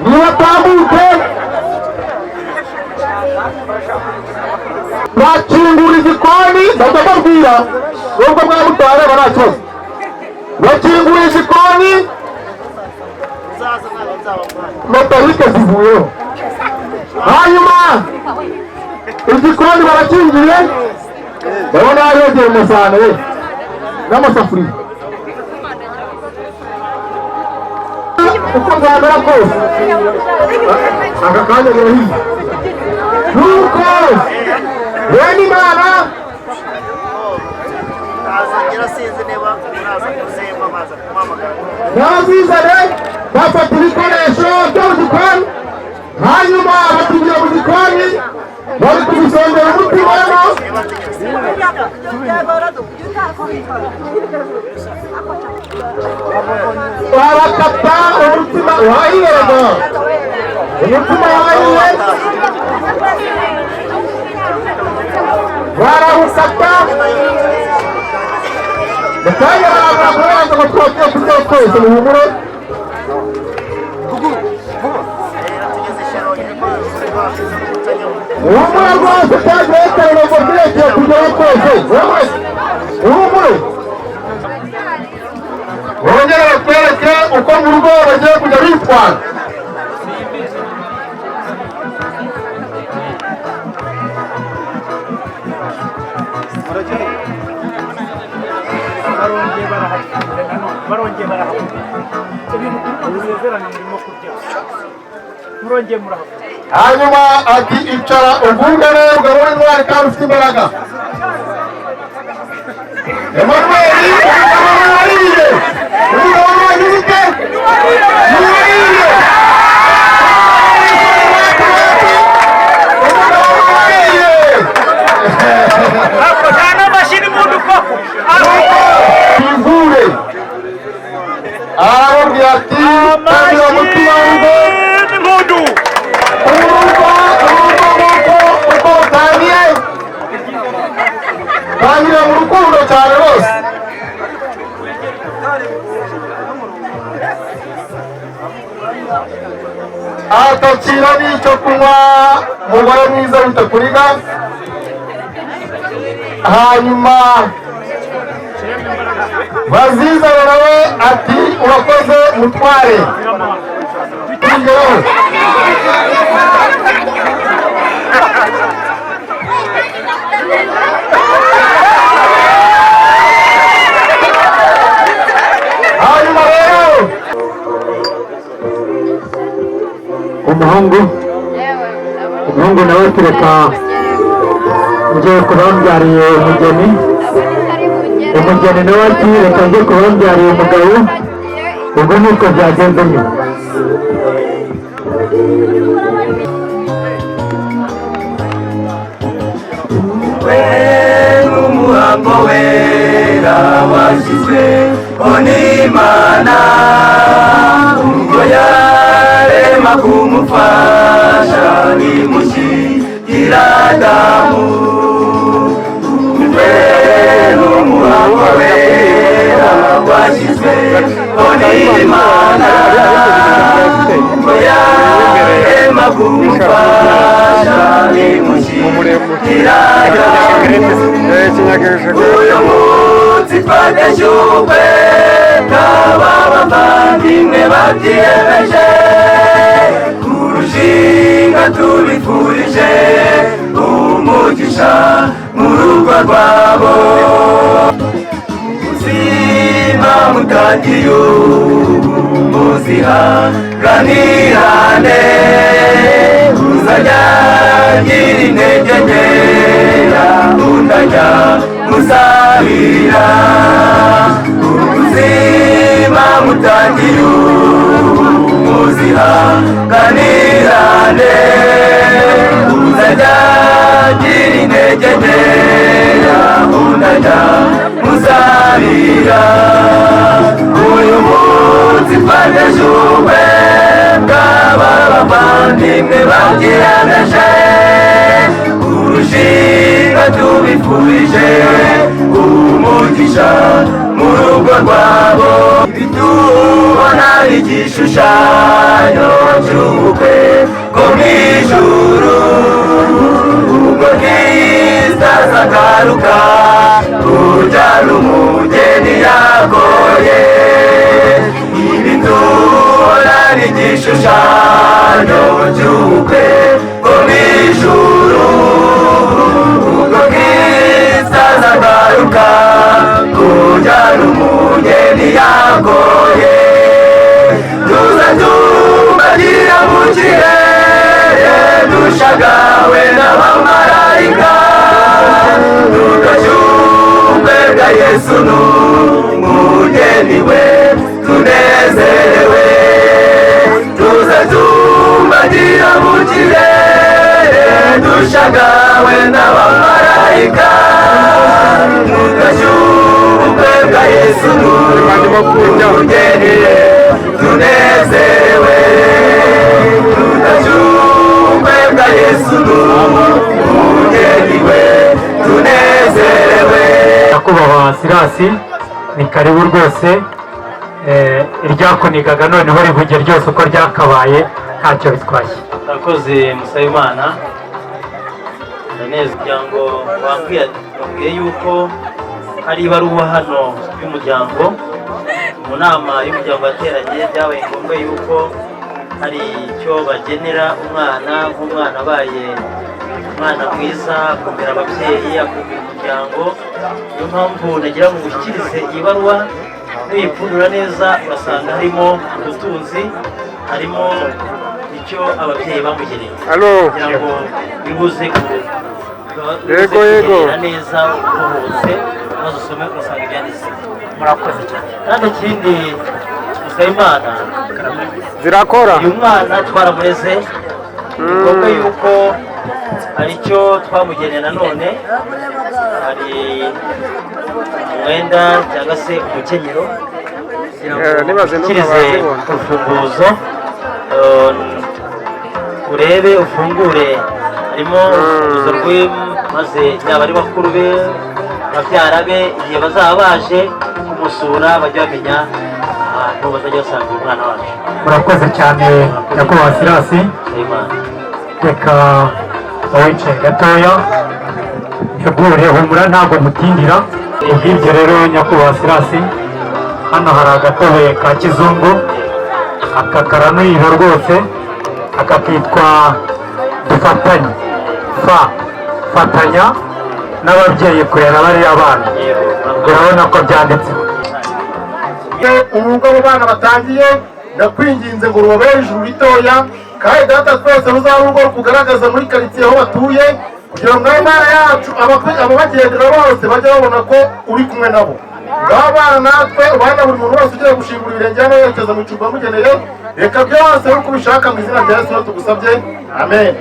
nibatambuke bakingura igikoni bajya babwira nubwo mwamutwara nta kibazo bakingura igikoni metalike zivuyeho hanyuma igikoni barakingiye ndabona yegeye umusane we n'amasafuriya uko bwamera kose aka kanya birahiye nuko bene Imana nazizane bafata ibikoresho byo mu gikoni hanyuma bakinjira mu gikoni bari kubisongera umutima barakata umutima wahiyega umutima wahiye barawukata mukanya barabaza ngo twagiye kurya twese muhumure uhumure rwose cyaje yeterera ngo turekeye kugera twese uhumure bongere batwereke uko mu rugo bagiye kujya bitwara barongeye barahabona ibintu bizezerana murimo kurya murongeye murahabona hanyuma ati icara uvuge neza ugabura intwari kandi ufite imbaraga Emanueli umugabo wanyuzike arababwira ati tangira umutima w'urugo uko utangiye tangira mu rukundo cyane rwose atakira n'icyo kunywa umugore mwiza wita kuriga hanyuma bazizana nawe ati urakoze mutware tugeraho hanyuma rero umuhungu nawe tureka ngiye kubambyariye umugeni nawe ati reka ngiye kubambyariye umugabo ubwo nuko byagenze nyuma umuhango wera washyizweho n'Imana ubwo yarema kumufasha nimushyira Adamu umuhango wera washyizweho n'Imana ubwo yarema umufasha nimushyikira uyu munsi twageje ubukwe bw'aba bavandimwe babyiyemeje kurushinga tubifurije umugisha mu rugo rwabo ubuzima mutagiye muzihanganirane uzajya agira intege nkeya undajya musabira ubuzima mutagiye muzihanganirane uzajya agira intege nkeya undajya musabira uyu munsi twageje ubukwe bw'aba bavandimwe babyiyemeje kurushinga tubifurije umugisha mu rugo rwabo ibitubona igishushanyo cy'ubukwe bwo mu ijuru ubwo Kristo azagaruka kujyana umugeni yagoye ibitubona igishushanyo cy'ubukwe bwo mu ijuru ubwo Kristo azagaruka kujyana umugeni yagoye tuza tumbagira mu kirere dushagawe n'abamarayika tugashyumbe bwa Yesu n'umugeni we tunezerewe tuza tumbagira mu kirere dushagawe n'abamarayika tugashyumbe bwa Yesu n'umugeni we tunezerewe tugashyumbe bwa Yesu n'umugeni we tunezerewe. Nyakubahwa Sirasi ni karibu rwose iryakunigaga noneho rivuge ryose uko ryakabaye ntacyo bitwaye. Murakoze Musabimana neza kugira ngo wambwiye yuko hari ibaruwa hano y'umuryango mu nama y'umuryango wateranye byabaye ngombwa yuko hari icyo bagenera umwana nk'umwana abaye umwana mwiza akumvira ababyeyi akumvira umuryango niyo mpamvu nagira ngo ushyikirize iyi baruwa nuyipfundura neza ugasanga harimo ubutunzi harimo icyo ababyeyi bamugeneye kugira ngo bibuze kugira neza uruhutse maze usome ugasanga ibyanditse. Murakoze cyane. Kandi ikindi Musabimana zirakora uyu mwana twaramureze ni ngombwa yuko hari icyo twamugeneye nanone hari umwenda cyangwa se umukenyero ukirize urufunguzo urebe ufungure harimo urufunguzo maze yaba ari bakuru be babyara be igihe bazaba baje kumusura bajya bamenya ahantu bazajya basanga uyu mwana wacu. Murakoze cyane Nyakubahwa Sirasi. Reka wicaye gatoya tegure humura ntabwo mutindira. Ubwibyo rero Nyakubahwa Sirasi hano hari agatobe ka kizungu aka karanuyiro rwose aka kitwa dufatanye fatanya n'ababyeyi kurera bariya bana urabona ko byanditseho urugo abo bana batangiye ndakwinginze ngo rubabere ijuru ritoya kandi data twese ruzaba urugo rukugaragaza muri karitsiye aho batuye kugira ngo Imana yacu ababagendera bose bajye babona ko uri kumwe nabo ngaho abana natwe ubana buri muntu wese ugiye gushingura ibirenge hano yerekeza mu icumbi wamugeneye reka byose uko ubishaka mu izina rya Yesu tugusabye amen.